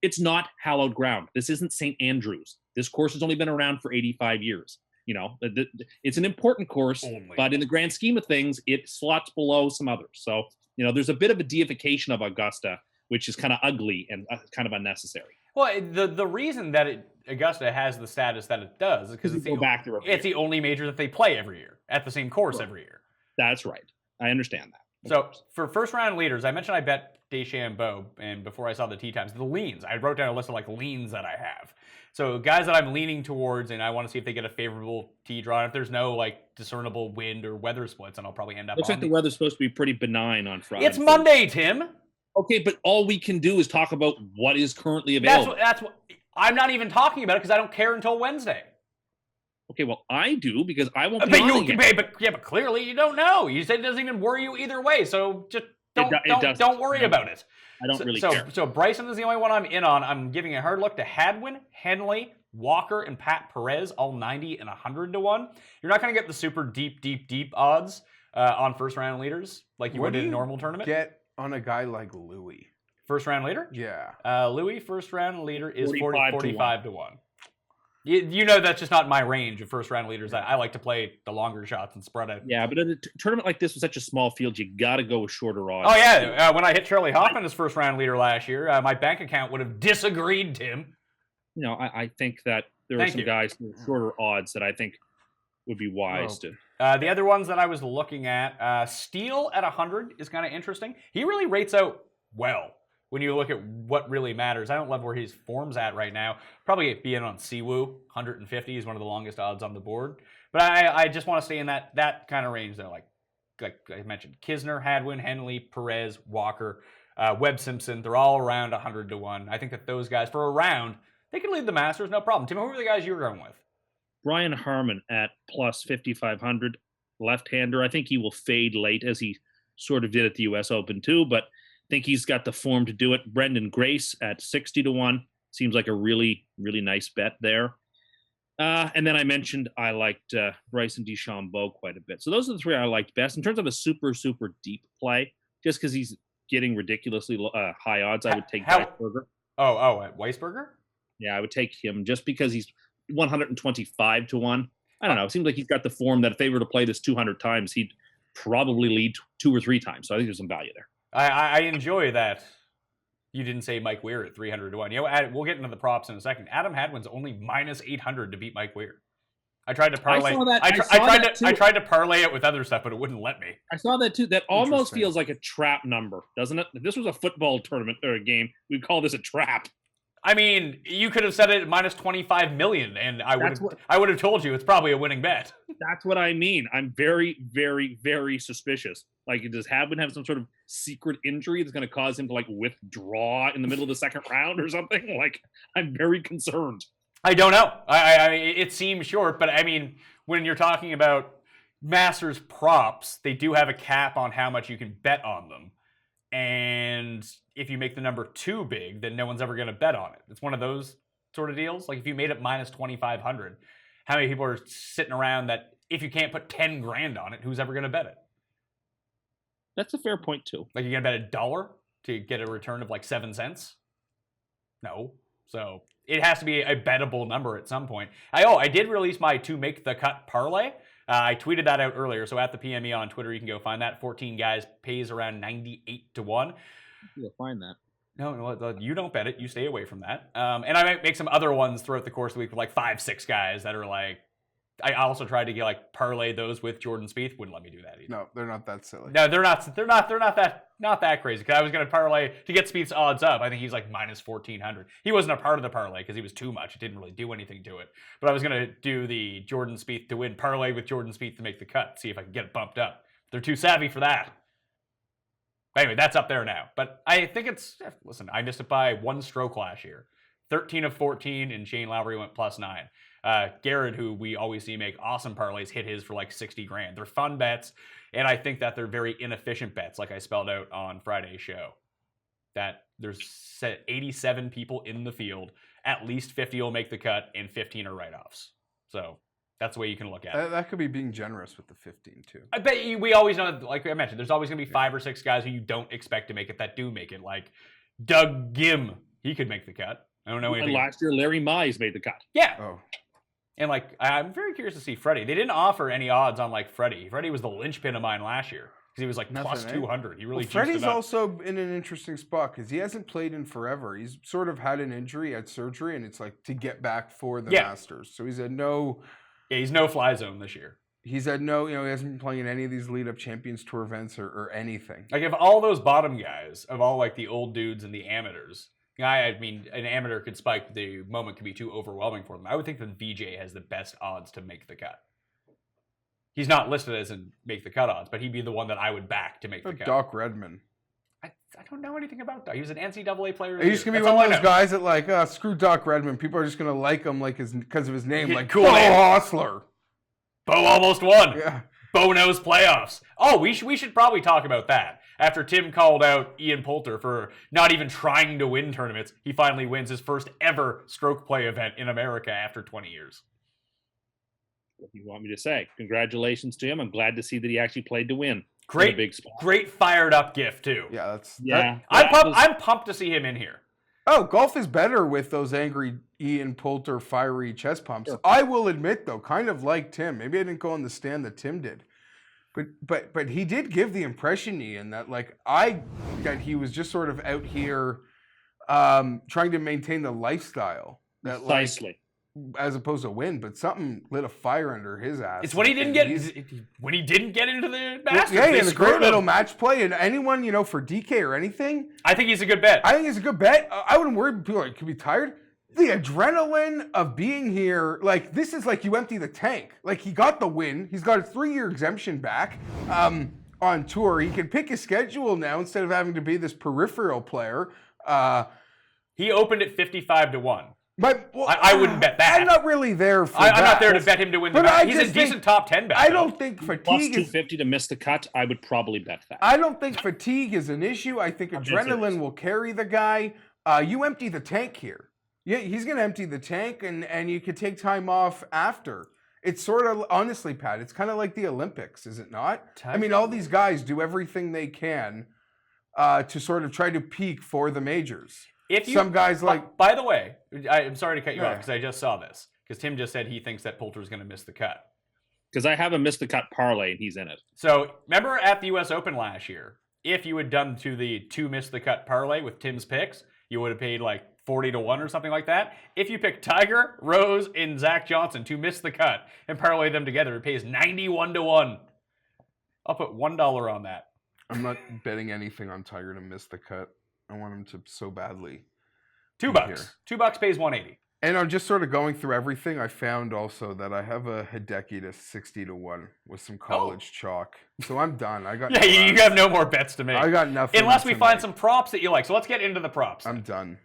It's not hallowed ground. This isn't St. Andrews. This course has only been around for 85 years. It's an important course, but in the grand scheme of things, it slots below some others. So, there's a bit of a deification of Augusta, which is kind of ugly and kind of unnecessary. Well, the reason that Augusta has the status that it does is because it's the only major that they play every year at the same course every year. That's right. I understand that. So for first round leaders, I mentioned I bet DeChambeau, and before I saw the tee times, the leans. I wrote down a list of like leans that I have. So guys that I'm leaning towards, and I want to see if they get a favorable tee draw. And if there's no like discernible wind or weather splits, and I'll probably end up. Looks like the weather's supposed to be pretty benign on Friday. It's Monday, Tim. Okay, but all we can do is talk about what is currently available. That's what I'm not even talking about it because I don't care until Wednesday. Okay, well, I do because I won't be on again. But clearly you don't know. You said it doesn't even worry you either way, so just don't worry about it. I don't really care. So Bryson is the only one I'm in on. I'm giving a hard look to Hadwin, Henley, Walker, and Pat Perez, all 90 and 100 to 1. You're not going to get the super deep odds on first round leaders like you would in a normal tournament. Get on a guy like Louis. First round leader? Yeah. Louis, first round leader is 45 to 1. You know that's just not my range of first round leaders. I like to play the longer shots and spread it. Yeah, but in a tournament like this with such a small field, you got to go with shorter odds. Oh, yeah. When I hit Charlie Hoffman as first round leader last year, my bank account would have disagreed, Tim. I think that there are some guys with shorter odds that I think would be wise to. The other ones that I was looking at, Steele at 100 is kind of interesting. He really rates out well when you look at what really matters. I don't love where his form's at right now. Probably being on Siwoo, 150 is one of the longest odds on the board. But I just want to stay in that kind of range though. Like I mentioned, Kisner, Hadwin, Henley, Perez, Walker, Webb Simpson. They're all around 100 to 1. I think that those guys for a round, they can lead the Masters, no problem. Tim, who are the guys you were going with? Brian Harman at plus 5,500, left-hander. I think he will fade late as he sort of did at the U.S. Open too, but I think he's got the form to do it. Brendan Grace at 60 to 1 seems like a really, really nice bet there. And then I mentioned I liked Bryson DeChambeau quite a bit. So those are the three I liked best. In terms of a super, super deep play, just because he's getting ridiculously high odds, I would take Weisberger. At Weisberger? Yeah, I would take him just because he's 125 to 1. I don't know. It seems like he's got the form that if they were to play this 200 times, he'd probably lead 2 or 3 times. So I think there's some value there. I enjoy that you didn't say Mike Weir at 300 to 1. We'll get into the props in a second. Adam Hadwin's only minus 800 to beat Mike Weir. I tried to parlay. I tried to parlay it with other stuff, but it wouldn't let me. I saw that too. That almost feels like a trap number, doesn't it? If this was a football tournament or a game, we'd call this a trap. I mean, you could have said it at minus 25 million, and I would have told you it's probably a winning bet. That's what I mean. I'm very, very, very suspicious. Like, does Hadwin have some sort of secret injury that's going to cause him to like withdraw in the middle of the second round or something? Like, I'm very concerned. I don't know. I it seems short, but I mean, when you're talking about Masters props, they do have a cap on how much you can bet on them. And if you make the number too big, then no one's ever going to bet on it. It's one of those sort of deals. Like if you made it minus 2,500, how many people are sitting around that if you can't put 10 grand on it, who's ever going to bet it? That's a fair point too. Like you're going to bet $1 to get a return of like 7 cents? No. So it has to be a bettable number at some point. I did release my to make the cut parlay. I tweeted that out earlier, so at the PME on Twitter, you can go find that. 14 guys pays around 98 to 1. You'll find that. No, you don't bet it. You stay away from that. And I might make some other ones throughout the course of the week with like 5-6 guys that are like. I also tried to get like parlay those with Jordan Spieth. Wouldn't let me do that either. No, they're not that silly. No, they're not that crazy. Because I was going to parlay to get Spieth's odds up. I think he's like minus 1,400. He wasn't a part of the parlay because he was too much. It didn't really do anything to it. But I was going to do the Jordan Spieth to win parlay with Jordan Spieth to make the cut. See if I can get it bumped up. They're too savvy for that. Anyway, that's up there now. But I think listen, I missed it by 1 stroke last year. 13 of 14, and Shane Lowry went +9. Garrett, who we always see make awesome parlays, hit his for like 60 grand. They're fun bets, and I think that they're very inefficient bets, like I spelled out on Friday's show. That there's 87 people in the field, at least 50 will make the cut, and 15 are write-offs. So that's the way you can look at it. That could be being generous with the 15 too. I bet we always know, like I mentioned, there's always going to be 5 or 6 guys who you don't expect to make it that do make it. Like Doug Gim, he could make the cut. I don't know anything. And last year, Larry Mize made the cut. Yeah. Oh. And like, I'm very curious to see Freddie. They didn't offer any odds on like Freddie. Freddie was the linchpin of mine last year because he was like plus 200. He really juiced Freddie's it up. also in an interesting spot because he hasn't played in forever. He's sort of had an injury, had surgery, and it's like to get back for the Masters. So he's had no. Yeah, he's no fly zone this year. He's had no, he hasn't been playing in any of these lead-up Champions Tour events or anything. Like if all those bottom guys, of all like the old dudes and the amateurs. I mean, an amateur could spike. The moment could be too overwhelming for them. I would think that VJ has the best odds to make the cut. He's not listed as in make the cut odds, but he'd be the one that I would back to make the cut. Doc Redman. I don't know anything about that. He was an NCAA player. He's gonna be one of those guys that like, screw Doc Redman. People are just gonna like him like because of his name, like cool Bo name. Hostler. Bo almost won. Yeah. Bo knows playoffs. Oh, we should probably talk about that. After Tim called out Ian Poulter for not even trying to win tournaments, he finally wins his first ever stroke play event in America after 20 years. What do you want me to say? Congratulations to him. I'm glad to see that he actually played to win. Great, big spot. Great fired up gift too. Yeah, I'm pumped to see him in here. Oh, golf is better with those angry Ian Poulter fiery chest pumps. Sure. I will admit though, kind of like Tim. Maybe I didn't go on the stand that Tim did. But he did give the impression, Ian, that that he was just sort of out here trying to maintain the lifestyle that Precisely. as opposed to win, but something lit a fire under his ass. It's when he didn't get into the Masters. Yeah, they and a great screwed little him. match play, and anyone for DK or anything. I think he's a good bet. I think it's a good bet. I wouldn't worry. People could be tired. The adrenaline of being here, like this is like you empty the tank. Like he got the win. He's got a 3-year exemption back on tour. He can pick his schedule now instead of having to be this peripheral player. He opened at 55-1. But I wouldn't bet that. I'm not really there for I'm that. not there to bet him to win the match. He's a decent top 10 bet. I don't think Plus fatigue is. 250 to miss the cut, I would probably bet that. I don't think fatigue is an issue. I think adrenaline will carry the guy. You empty the tank here. Yeah, he's going to empty the tank, and you could take time off after. It's sort of, honestly, Pat, it's kind of like the Olympics, is it not? I mean, all these guys do everything they can to sort of try to peak for the majors. Some guys like... By the way, I'm sorry to cut you off because I just saw this. Because Tim just said he thinks that Poulter's going to miss the cut. Because I have a miss the cut parlay, and he's in it. So, remember at the U.S. Open last year, if you had done to the 2 miss the cut parlay with Tim's picks, you would have paid like 40-1 or something like that. If you pick Tiger, Rose, and Zach Johnson to miss the cut and parlay them together, it pays 91-1. I'll put $1 on that. I'm not betting anything on Tiger to miss the cut. I want him to so badly. $2. $2 pays 180. And I'm just sort of going through everything. I found also that I have a Hideki to 60-1 with some college chalk. So I'm done. I got yeah, you have no more bets to make. I got nothing. Unless we find some props that you like. So let's get into the props. I'm done.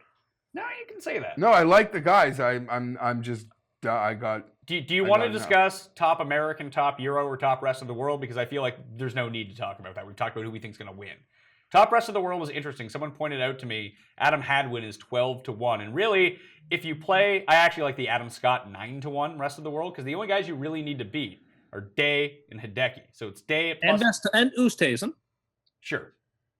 No, you can say that. No, I like the guys. I'm just I got. Do you want to discuss top American, top Euro, or top rest of the world? Because I feel like there's no need to talk about that. We've talked about who we think is going to win. Top rest of the world was interesting. Someone pointed out to me Adam Hadwin is 12-1, and really, if you play, I actually like the Adam Scott 9-1 rest of the world because the only guys you really need to beat are Day and Hideki. So it's Day at plus... and Oosthuizen. Sure.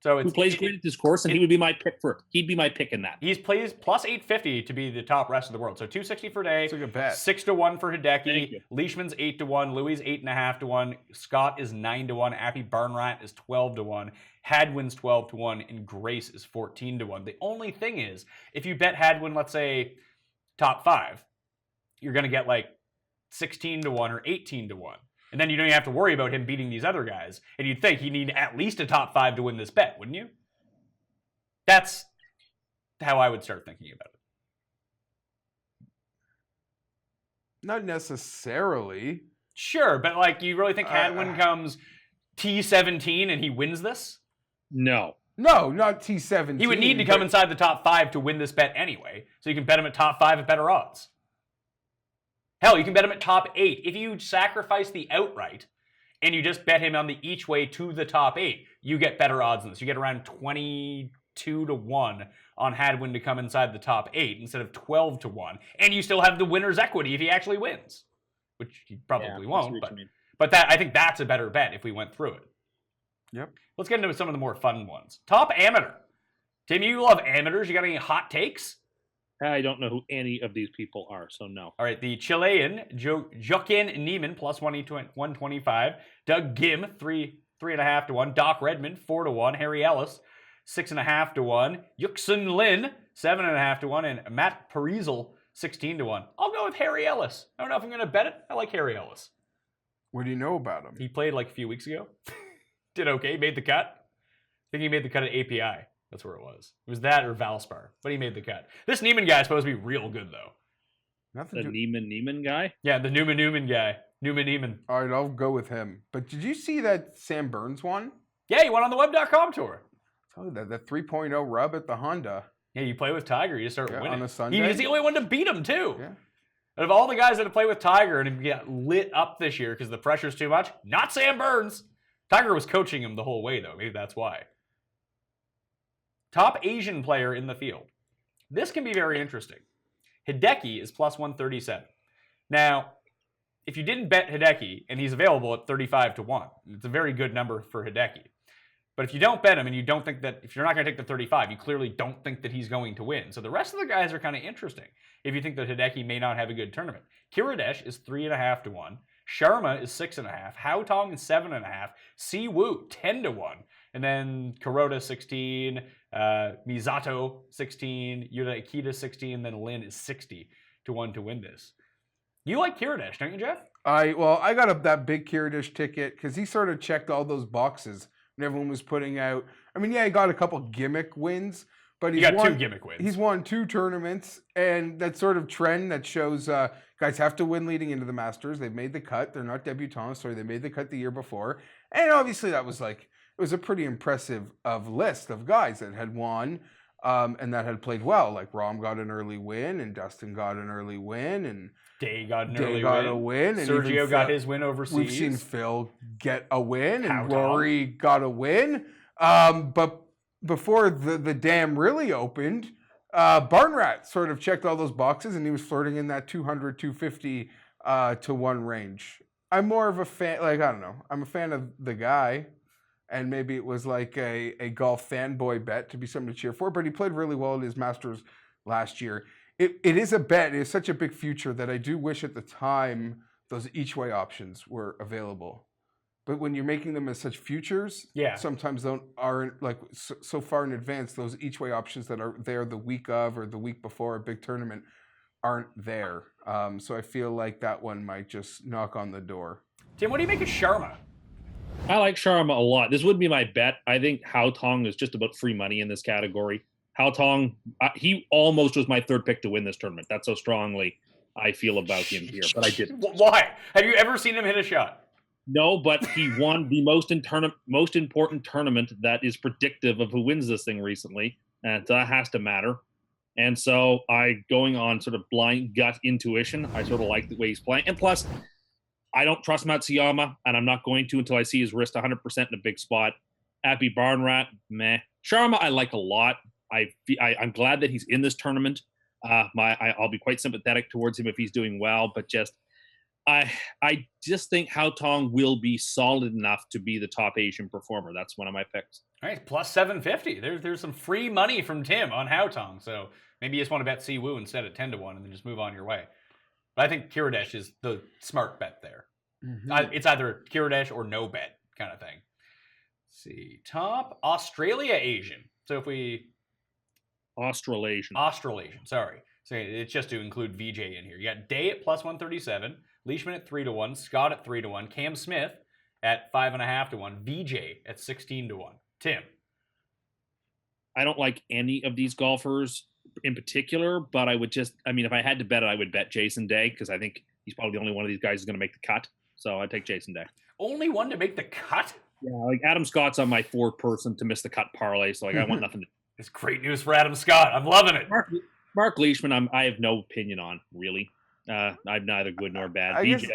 So Who plays great at this course, and he'd be my pick in that. He's plays plus 850 to be the top rest of the world. So 260 for Day. It's a good bet. 6-1 for Thank Hideki. you. Leishman's 8-1. Louis 8.5-1. Scott is 9-1. Appy Barnrat is 12-1. Hadwin's 12-1, and Grace is 14-1. The only thing is, if you bet Hadwin, let's say top 5, you're going to get like 16-1 or 18-1. And then you don't even have to worry about him beating these other guys. And you'd think he'd need at least a top 5 to win this bet, wouldn't you? That's how I would start thinking about it. Not necessarily. Sure, but like, you really think Hadwin comes T17 and he wins this? No. No, not T17. He would need to come inside the top 5 to win this bet anyway. So you can bet him at top 5 at better odds. Hell, you can bet him at top 8. If you sacrifice the outright and you just bet him on the each way to the top 8, you get better odds than this. You get around 22-1 on Hadwin to come inside the top 8 instead of 12-1. And you still have the winner's equity if he actually wins, which he probably won't. But I think that's a better bet if we went through it. Yep. Let's get into some of the more fun ones. Top amateur. Tim, you love amateurs. You got any hot takes? I don't know who any of these people are, so no. All right, the Chilean, Joaquin Neiman, plus 125. Doug Gim, 3.5-1. Doc Redmond, 4-1. Harry Ellis, 6.5-1. Yuxin Lin, 7.5-1. And Matt Parizel, 16-1. I'll go with Harry Ellis. I don't know if I'm going to bet it. I like Harry Ellis. What do you know about him? He played like a few weeks ago. Did okay, made the cut. I think he made the cut at API. That's where it was. It was that or Valspar, but he made the cut. This Neiman guy is supposed to be real good, though. The Neiman guy? Yeah, the Newman guy. Neiman. All right, I'll go with him. But did you see that Sam Burns won? Yeah, he went on the web.com tour. Oh, that 3.0 rub at the Honda. Yeah, you play with Tiger, you just start winning. On a Sunday. He's the only one to beat him, too. Yeah. Out of all the guys that have played with Tiger and get lit up this year because the pressure's too much, not Sam Burns. Tiger was coaching him the whole way, though. Maybe that's why. Top Asian player in the field. This can be very interesting. Hideki is plus 137. Now, if you didn't bet Hideki, and he's available at 35-1, it's a very good number for Hideki. But if you don't bet him and you don't think that, if you're not going to take the 35, you clearly don't think that he's going to win. So the rest of the guys are kind of interesting if you think that Hideki may not have a good tournament. Kiradesh is 3.5-1. Sharma is 6.5. Hao Tong is 7.5. Si Woo, 10-1. And then Kuroda, 16. Misato, 16. Yuta Ikeda, 16. Then Lin is 60-1 to win this. You like Kiradesh, don't you, Jeff? I got that big Kiradesh ticket because he sort of checked all those boxes when everyone was putting out. I mean, yeah, he got a couple gimmick wins, but he got 2 gimmick wins. He's won 2 tournaments, and that sort of trend that shows guys have to win leading into the Masters. They've made the cut. They're not debutants. Sorry, they made the cut the year before, and obviously that was like, it was a pretty impressive list of guys that had won and that had played well. Like Rahm got an early win, and Dustin got an early win, and Day got an Day early got win. a win, and Sergio even got Phil, his win overseas. We've seen Phil get a win, Hao and Tong. Rory got a win. But before the dam really opened, Barnrat sort of checked all those boxes, and he was flirting in that 200, 250 to 1 range. I'm more of a fan, like, I don't know. I'm a fan of the guy, and maybe it was like a golf fanboy bet to be something to cheer for, but he played really well at his Masters last year. It is a bet. It is such a big future that I do wish at the time those each-way options were available. But when you're making them as such futures, sometimes aren't like so far in advance, those each-way options that are there the week of or the week before a big tournament aren't there. So I feel like that one might just knock on the door. Tim, what do you make of Sharma? I like Sharma a lot. This would be my bet. I think Hao Tong is just about free money in this category. Hao Tong, he almost was my 3rd pick to win this tournament. That's how strongly I feel about him here, but I didn't. Why? Have you ever seen him hit a shot? No, but he won the most important tournament that is predictive of who wins this thing recently, and that has to matter. And so going on sort of blind gut intuition, I sort of like the way he's playing. And plus, I don't trust Matsuyama, and I'm not going to until I see his wrist 100% in a big spot. Appy Barnrat, meh. Sharma, I like a lot. I'm glad that he's in this tournament. I'll be quite sympathetic towards him if he's doing well, but just I just think Hao Tong will be solid enough to be the top Asian performer. That's one of my picks. All right, plus 750. There's some free money from Tim on Hao Tong. So maybe you just want to bet Siwoo instead at 10-1 and then just move on your way. But I think Kiradesh is the smart bet there. Mm-hmm. It's either Kiradesh or no bet kind of thing. Let's see. Top Australia Asian. So if we... Australasian. Sorry. So it's just to include VJ in here. You got Day at plus 137, Leishman at 3-1, Scott at 3-1, Cam Smith at 5.5-1, VJ at 16-1. Tim. I don't like any of these golfers in particular, but if I had to bet it, I would bet Jason Day because I think he's probably the only one of these guys who's going to make the cut. So I'd take Jason Day. Only one to make the cut? Yeah, like Adam Scott's on my 4-person to miss the cut parlay, so I want nothing to. It's great news for Adam Scott. I'm loving it. Mark Leishman, I have no opinion on, really. I'm neither good nor bad. VJ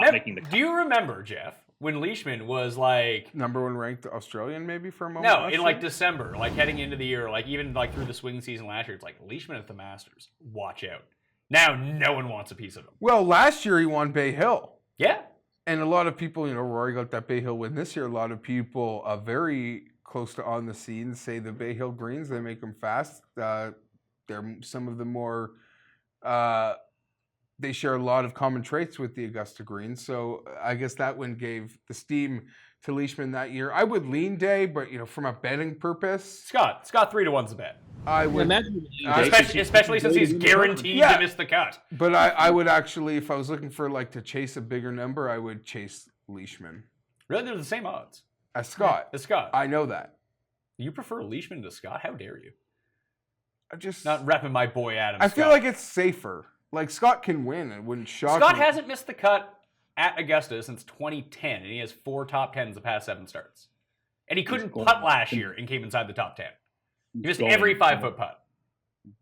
not making the cut. Do you remember, Jeff, when Leishman was like number 1 ranked Australian maybe for a moment? No, in like December, like heading into the year, like even like through the swing season last year, it's like Leishman at the Masters. Watch out. Now no one wants a piece of him. Well, last year he won Bay Hill. Yeah. And a lot of people, Rory got that Bay Hill win this year. A lot of people very close to on the scene say the Bay Hill greens, they make them fast. They're some of the more, they share a lot of common traits with the Augusta greens. So I guess that one gave the steam to Leishman that year. I would lean Day, but from a betting purpose. Scott 3-1's a bet. I would, especially since he's guaranteed to miss the cut. But I would actually, if I was looking for to chase a bigger number, I would chase Leishman. Really, they're the same odds as Scott. As Scott, I know that. You prefer Leishman to Scott? How dare you? I just not repping my boy Adam. I feel like it's safer. Like Scott can win. It wouldn't shock me. Scott hasn't missed the cut at Augusta since 2010, and he has 4 top 10s the past 7 starts. And he couldn't putt last year and came inside the top 10. He missed every 5-foot putt.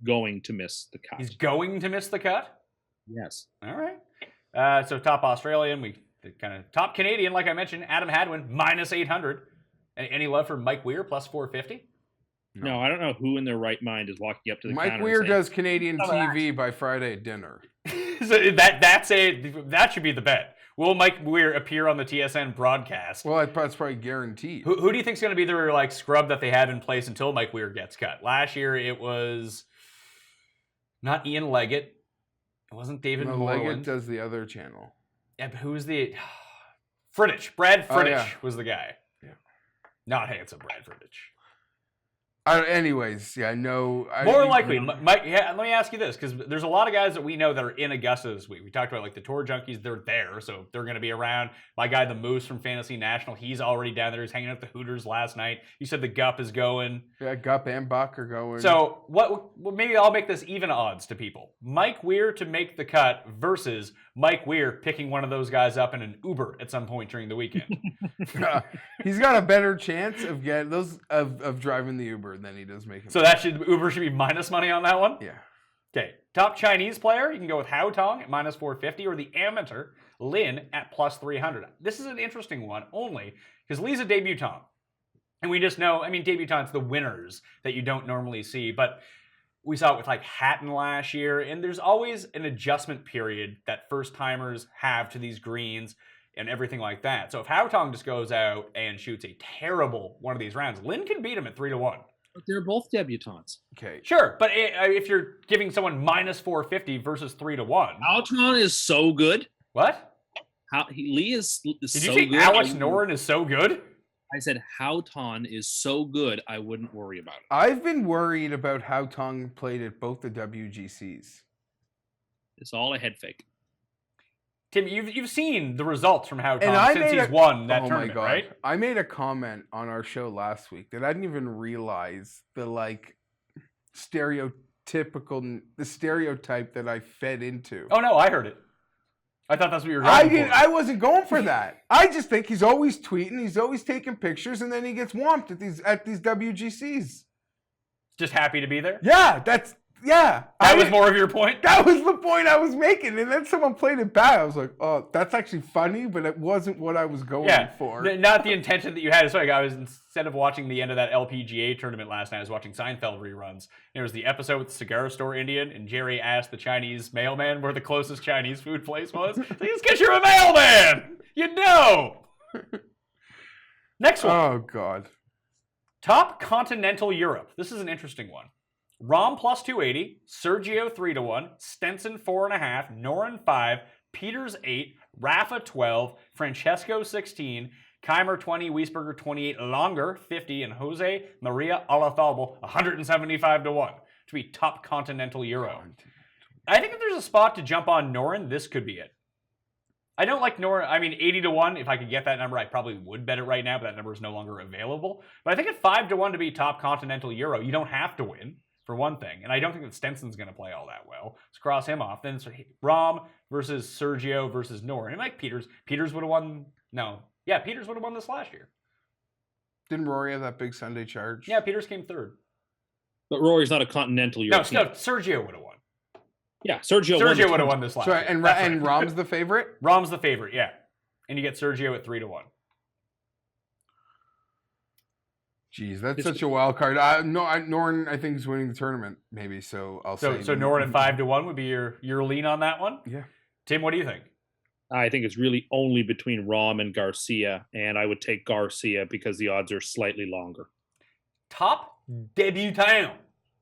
Going to miss the cut. He's going to miss the cut? Yes. All right. So top Australian, kind of top Canadian, like I mentioned, Adam Hadwin, minus 800. Any love for Mike Weir, plus 450? No, I don't know who in their right mind is walking up to the counter. Mike Weir does Canadian TV by Friday at dinner. So that should be the bet. Will Mike Weir appear on the TSN broadcast? Well, that's probably guaranteed. Who do you think is going to be their scrub that they have in place until Mike Weir gets cut? Last year it was not Ian Leggett. It wasn't David Moreland. Leggett does the other channel. Yeah, but who's the Frittich? Brad Frittich was the guy. Yeah. Not handsome Brad Frittich. Anyways, yeah, no. More likely, Mike. Yeah, let me ask you this, because there's a lot of guys that we know that are in Augusta this week. We talked about the Tour Junkies; they're there, so they're going to be around. My guy, the Moose from Fantasy National, he's already down there. He's hanging out at the Hooters last night. You said the Gup is going. Yeah, Gup and Buck are going. So what? Well, maybe I'll make this even odds to people. Mike Weir to make the cut versus Mike Weir picking one of those guys up in an Uber at some point during the weekend. He's got a better chance of getting of driving the Uber than he does making. So Uber should be minus money on that one? Yeah. Okay. Top Chinese player, you can go with Hao Tong at minus 450 or the amateur Lin at plus 300. This is an interesting one only because Li's a debutant. And we just know, debutants, the winners that you don't normally see. But we saw it with Hatton last year. And there's always an adjustment period that first timers have to these greens and everything like that. So if Hao Tong just goes out and shoots a terrible one of these rounds, Lin can beat him at 3-1. But they're both debutantes. Okay. Sure, but if you're giving someone minus 450 versus 3-1. Hao Tong is so good. What? Lee is Did so you say good. Alex Noren is so good? I said Hao Tong is so good, I wouldn't worry about it. I've been worried about how Tong played at both the WGCs. It's all a head fake. Tim, you've seen the results from Hao Tong since he's won that tournament, right? I made a comment on our show last week that I didn't even realize the stereotype that I fed into. Oh no, I heard it. I thought that's what you were going for. I wasn't going for that. I just think he's always tweeting, he's always taking pictures, and then he gets whomped at these WGCs. Just happy to be there? Yeah, that's Yeah. That was more of your point? That was the point I was making. And then someone played it back. I was like, oh, that's actually funny, but it wasn't what I was going for. Not the intention that you had. So like, I was, instead of watching the end of that LPGA tournament last night, I was watching Seinfeld reruns. There was the episode with the cigar store Indian, and Jerry asked the Chinese mailman where the closest Chinese food place was. It's because you're a mailman! You know! Next one. Oh, God. Top Continental Europe. This is an interesting one. Rahm plus 280, Sergio 3-1, Stenson 4.5, Noren 5, Peters 8, Rafa 12, Francesco 16, Keimer 20, Wiesberger 28, Longer 50, and Jose Maria Olazabal 175-1 to be top Continental Euro. I think if there's a spot to jump on Noren, this could be it. I don't like Noren. I mean, 80-1, if I could get that number, I probably would bet it right now, but that number is no longer available. But I think at 5-1 to be top Continental Euro, you don't have to win. For one thing, and I don't think that Stenson's going to play all that well. Let's cross him off. Then it's Rahm versus Sergio versus Noren. And like Peters would have won. No, yeah, Peters would have won this last year. Didn't Rory have that big Sunday charge? Yeah, Peters came third. But Rory's not a continental European. No, Sergio would have won. Yeah, Sergio would have won this last year. And Rahm's the favorite? Rahm's the favorite, yeah. And you get Sergio at 3-1. Jeez, that's such a wild card. Noren, I think, is winning the tournament, maybe. So I'll say. So Noren at 5-1 would be your lean on that one. Yeah. Tim, what do you think? I think it's really only between Rahm and Garcia, and I would take Garcia because the odds are slightly longer. Top debutant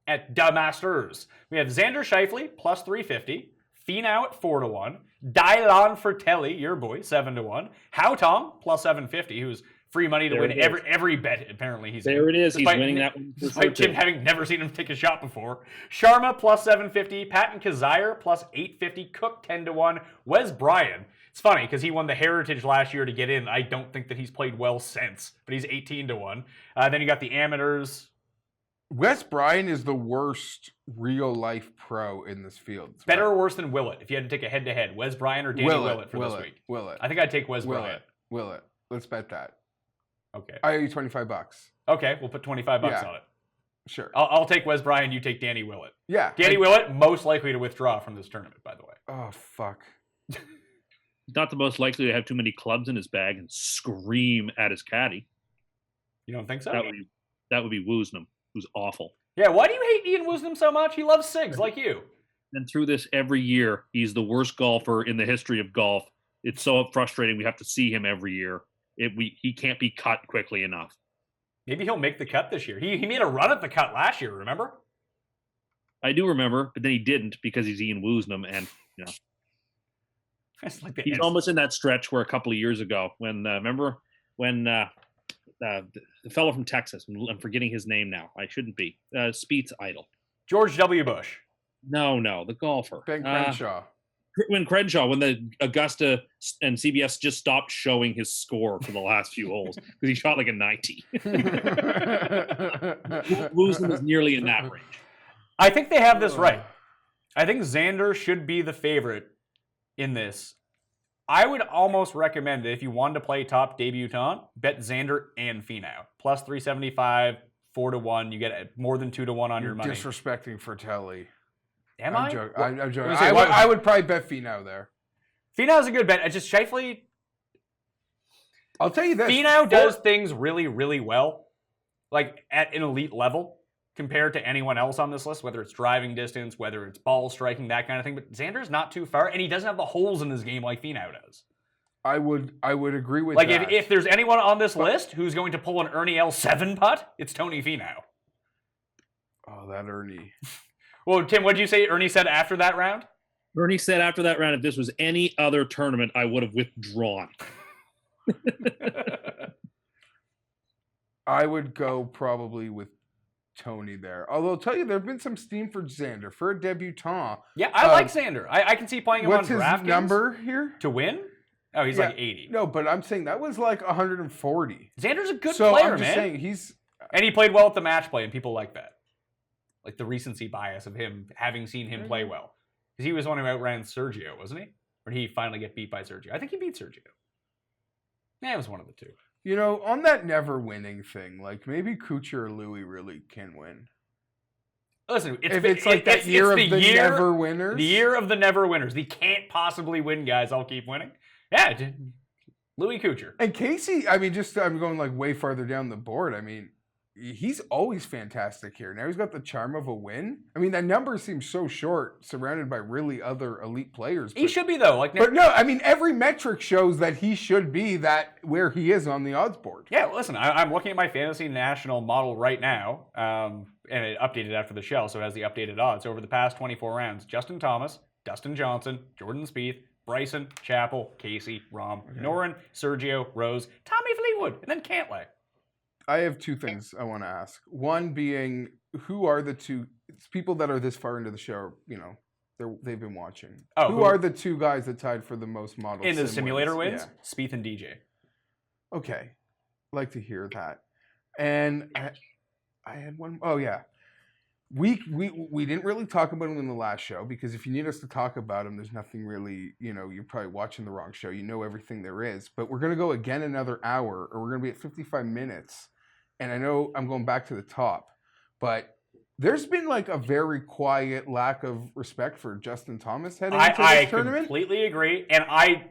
at the Masters. We have Xander Schauffele plus 350, Finau at 4-1, Dylan Fratelli, your boy, 7-1, Haotong plus 750, who's free money to win every bet, apparently. He's there. It is. He's winning that one. Despite Tim having never seen him take a shot before. Sharma plus 750. Patton Kazire plus 850. Cook 10-1. Wes Bryan. It's funny because he won the Heritage last year to get in. I don't think that he's played well since, but he's 18-1. Then you got the amateurs. Wes Bryan is the worst real-life pro in this field. Better or worse than Willett? If you had to take a head-to-head, Wes Bryan or Danny Willett for this week? Willett. I think I'd take Wes Bryan. Willett. Let's bet that. Okay. I owe you $25. Okay, we'll put $25 on it. Sure. I'll take Wes Bryan, you take Danny Willett. Yeah. Danny Willett, most likely to withdraw from this tournament, by the way. Oh, fuck. Not the most likely to have too many clubs in his bag and scream at his caddy. You don't think so? That would be Woosnam, who's awful. Yeah, why do you hate Ian Woosnam so much? He loves SIGs like you. And through this every year, he's the worst golfer in the history of golf. It's so frustrating. We have to see him every year. He can't be cut quickly enough. Maybe he'll make the cut this year. He made a run at the cut last year, remember? I do remember, but then he didn't because he's Ian Woosnam, and Like he's almost in that stretch where a couple of years ago, when remember when the fellow from Texas, I'm forgetting his name now. I shouldn't be. Spieth's idol. George W. Bush. No, the golfer. Ben Crenshaw. When the Augusta and CBS just stopped showing his score for the last few holes because he shot like a 90. Woosnam is nearly in that range. I think they have this right. I think Xander should be the favorite in this. I would almost recommend that if you wanted to play top debutant, bet Xander and Finau. Plus 375, 4-1. You get more than 2-1 on your money. Disrespecting Fratelli. Am I'm I? joking. I'm joking. Say, I would probably bet Finau there. Finau's a good bet. It's just Schauffele. I'll tell you this. Finau does things really, really well, like at an elite level compared to anyone else on this list, whether it's driving distance, whether it's ball striking, that kind of thing. But Xander's not too far, and he doesn't have the holes in his game like Finau does. I would agree with that. Like if there's anyone on this list who's going to pull an Ernie L7 putt, it's Tony Finau. Oh, that Ernie. Well, Tim, what did you say Ernie said after that round? Ernie said after that round, if this was any other tournament, I would have withdrawn. I would go probably with Tony there. Although I'll tell you, there have been some steam for Xander for a debutant. Yeah, I like Xander. I can see playing him on DraftKings. What's his number here? To win? Oh, he's like 80. No, but I'm saying that was like 140. Xander's a good player, I'm just saying and he played well at the match play, and people like that. Like the recency bias of him having seen him play well. Because he was the one who outran Sergio, wasn't he? Or did he finally get beat by Sergio? I think he beat Sergio. Yeah, it was one of the two. You know, on that never winning thing, like maybe Kuchar or Louis really can win. Listen, If it's like that year of the never winners. The year of the never winners. The can't possibly win guys all keep winning. Yeah, Louis Kuchar. And Casey, I mean, I'm going like way farther down the board. I mean, he's always fantastic here. Now he's got the charm of a win. I mean, that number seems so short, surrounded by really other elite players. He should be though. But no, I mean, every metric shows that he should be that where he is on the odds board. Yeah, listen, I'm looking at my Fantasy National model right now, and it updated after the show, so it has the updated odds. Over the past 24 rounds, Justin Thomas, Dustin Johnson, Jordan Spieth, Bryson, Chappell, Casey, Rahm, Noren, Sergio, Rose, Tommy Fleetwood, and then Cantlay. I have two things I want to ask. One being, who are the two people that are this far into the show? You know, they've been watching. Oh, who are the two guys that tied for the most model in the sim simulator wins? Yeah. Spieth and DJ. Okay, like to hear that. And I had one. Oh yeah, we didn't really talk about him in the last show because if you need us to talk about him, there's nothing really. You know, you're probably watching the wrong show. You know everything there is. But we're gonna go again another hour, or we're gonna be at 55 minutes. And I know I'm going back to the top, but there's been like a very quiet lack of respect for Justin Thomas heading into this tournament. I completely agree, and I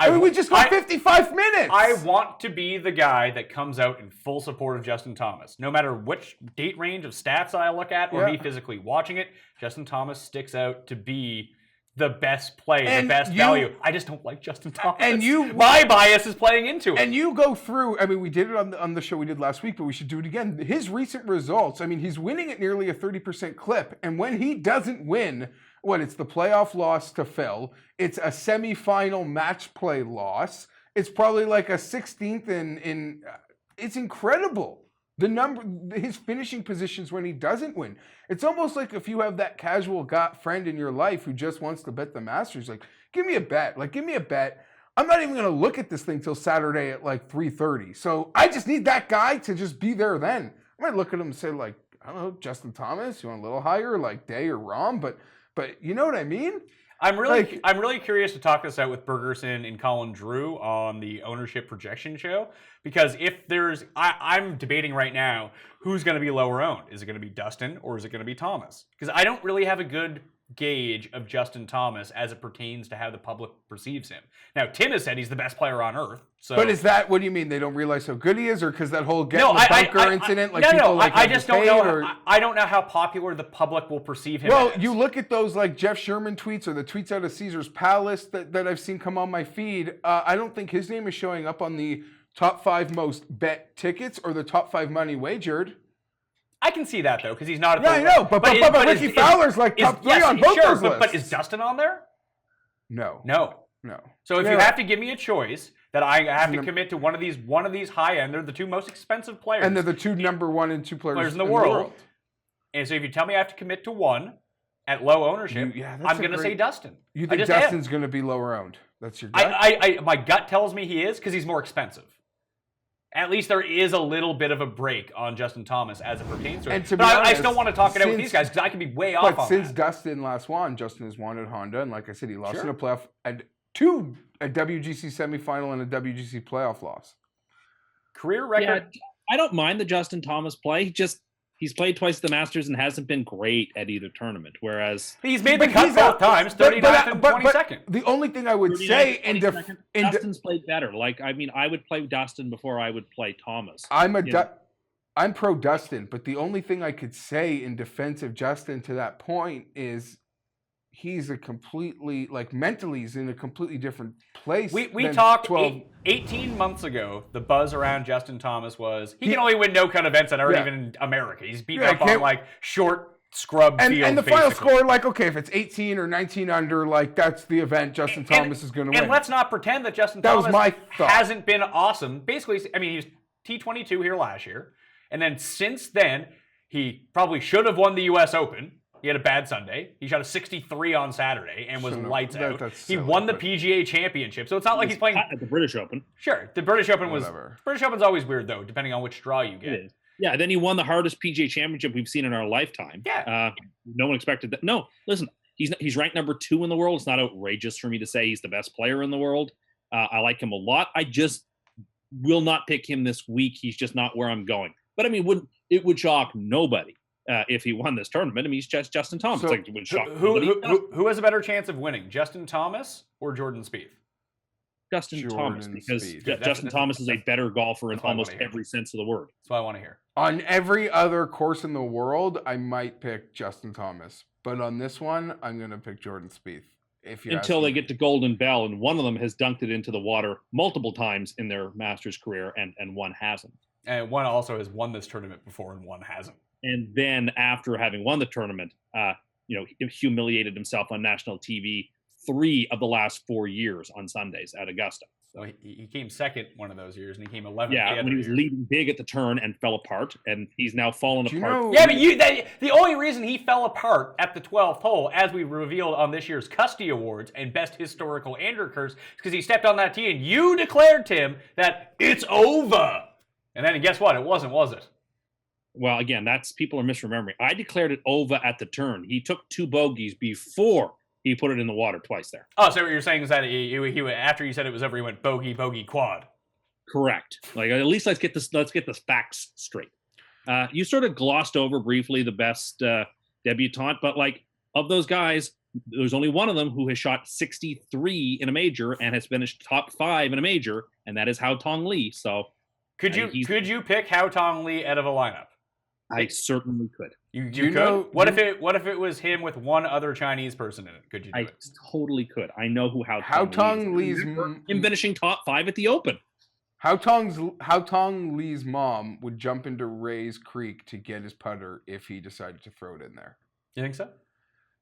mean, we just got 55 minutes. I want to be the guy that comes out in full support of Justin Thomas. No matter which date range of stats I look at or me physically watching it, Justin Thomas sticks out to be the best play, the best value. I just don't like Justin Thomas. And my bias is playing into it. And you go through, I mean, we did it on the show we did last week, but we should do it again. His recent results, I mean, he's winning at nearly a 30% clip. And when he doesn't win, it's the playoff loss to Phil. It's a semifinal match play loss. It's probably like a 16th in it's incredible. His finishing positions when he doesn't win. It's almost like if you have that casual friend in your life who just wants to bet the Masters, like, give me a bet. Like, give me a bet. I'm not even going to look at this thing till Saturday at like 3:30. So I just need that guy to just be there then. I might look at him and say, like, I don't know, Justin Thomas, you want a little higher, like Day or Rahm, but you know what I mean? I'm really curious to talk this out with Bergerson and Colin Drew on the ownership projection show, because if there's, I'm debating right now who's going to be lower owned. Is it going to be Dustin or is it going to be Thomas? Because I don't really have a good gauge of Justin Thomas as it pertains to how the public perceives him. Now, Tim has said he's the best player on earth. So, but is that, what do you mean? They don't realize how good he is, or because that whole get in the bunker incident? I just don't know. I don't know how popular the public will perceive him as. You look at those like Jeff Sherman tweets or the tweets out of Caesar's Palace that I've seen come on my feed. I don't think his name is showing up on the top 5 most bet tickets or the top 5 money wagered. I can see that though, because he's not. I know, but Ricky Fowler's like top 3 on both those lists. But is Dustin on there? No. So if you have to give me a choice that I have to commit to one of these high end, they're the 2 most expensive players, and they're the 2 number 1 and 2 players in the world. And so if you tell me I have to commit to one at low ownership, I'm going to say Dustin. You think Dustin's going to be lower owned? That's your gut? My gut tells me he is, because he's more expensive. At least there is a little bit of a break on Justin Thomas as it pertains to it. But I still want to talk it out with these guys, because I could be way off on that. But since Dustin last won, Justin has won at Honda, and like I said, he lost in a playoff, and 2 a WGC semifinal and a WGC playoff loss. Career record. Yeah, I don't mind the Justin Thomas play. He's played twice at the Masters and hasn't been great at either tournament. Whereas he's made the cut both times, 39th and 22nd. The only thing I would say Dustin's played better. Like, I mean, I would play Dustin before I would play Thomas. I'm pro Dustin, but the only thing I could say in defense of Justin to that point is he's a completely, like, mentally he's in a completely different place. We talked 18 months ago. The buzz around Justin Thomas was he can only win no-cut events that aren't even in America. He's beaten up on like short scrub field. And the final score, like, okay, if it's 18 or 19 under, like, that's the event Justin Thomas is going to win. And let's not pretend that Justin Thomas hasn't been awesome. Basically, I mean, he was T22 here last year, and then since then he probably should have won the U.S. Open. He had a bad Sunday. He shot a 63 on Saturday and was lights out. He won the PGA Championship. So it's not like he's playing at the British Open. Sure. The British Open British Open's always weird though, depending on which draw you get. It is. Yeah, then he won the hardest PGA Championship we've seen in our lifetime. Yeah. No one expected that. No, listen, he's ranked number 2 in the world. It's not outrageous for me to say he's the best player in the world. I like him a lot. I just will not pick him this week. He's just not where I'm going. But I mean, it would shock nobody if he won this tournament. I mean, he's just Justin Thomas. So, Like, it would shock nobody. Who has a better chance of winning, Justin Thomas or Jordan Spieth? Justin Thomas, Jordan because Spieth. Justin Thomas is a better golfer in that's what I almost wanna hear. every sense of the word. That's what I want to hear. On every other course in the world, I might pick Justin Thomas, but on this one, I'm going to pick Jordan Spieth. If you Until they get to Golden Bell, and one of them has dunked it into the water multiple times in their Masters career, and one hasn't. And one also has won this tournament before, and one hasn't. And then after having won the tournament, he humiliated himself on national TV 3 of the last 4 years on Sundays at Augusta. So he came second one of those years, and he came 11th. Yeah, the when he was other year. leading big at the turn and fell apart, and he's now fallen Do you apart. know- Yeah, but the only reason he fell apart at the 12th hole, as we revealed on this year's Cust Awards and Best Historical Andercursed, is because he stepped on that tee and you declared, Tim, that it's over. And then guess what? It wasn't, was it? Well, again, that's people are misremembering. I declared it over at the turn. He took 2 bogeys before he put it in the water twice there. Oh, so what you're saying is that he after you said it was over, he went bogey, bogey, quad. Correct. Like, at least let's get the facts straight. You sort of glossed over briefly the best debutante, but like of those guys, there's only one of them who has shot 63 in a major and has finished top 5 in a major, and that is Hao Tong Lee. So Could you pick Hao Tong Lee out of a lineup? I certainly could. You you could. know- What if it was him with one other Chinese person in it? Could you do I it? totally could. I know who Hao Hao Tong Tong Lee is. Lee's Remember him finishing top 5 at the Open. Hao Tong Lee's mom would jump into Ray's Creek to get his putter if he decided to throw it in there. You think so?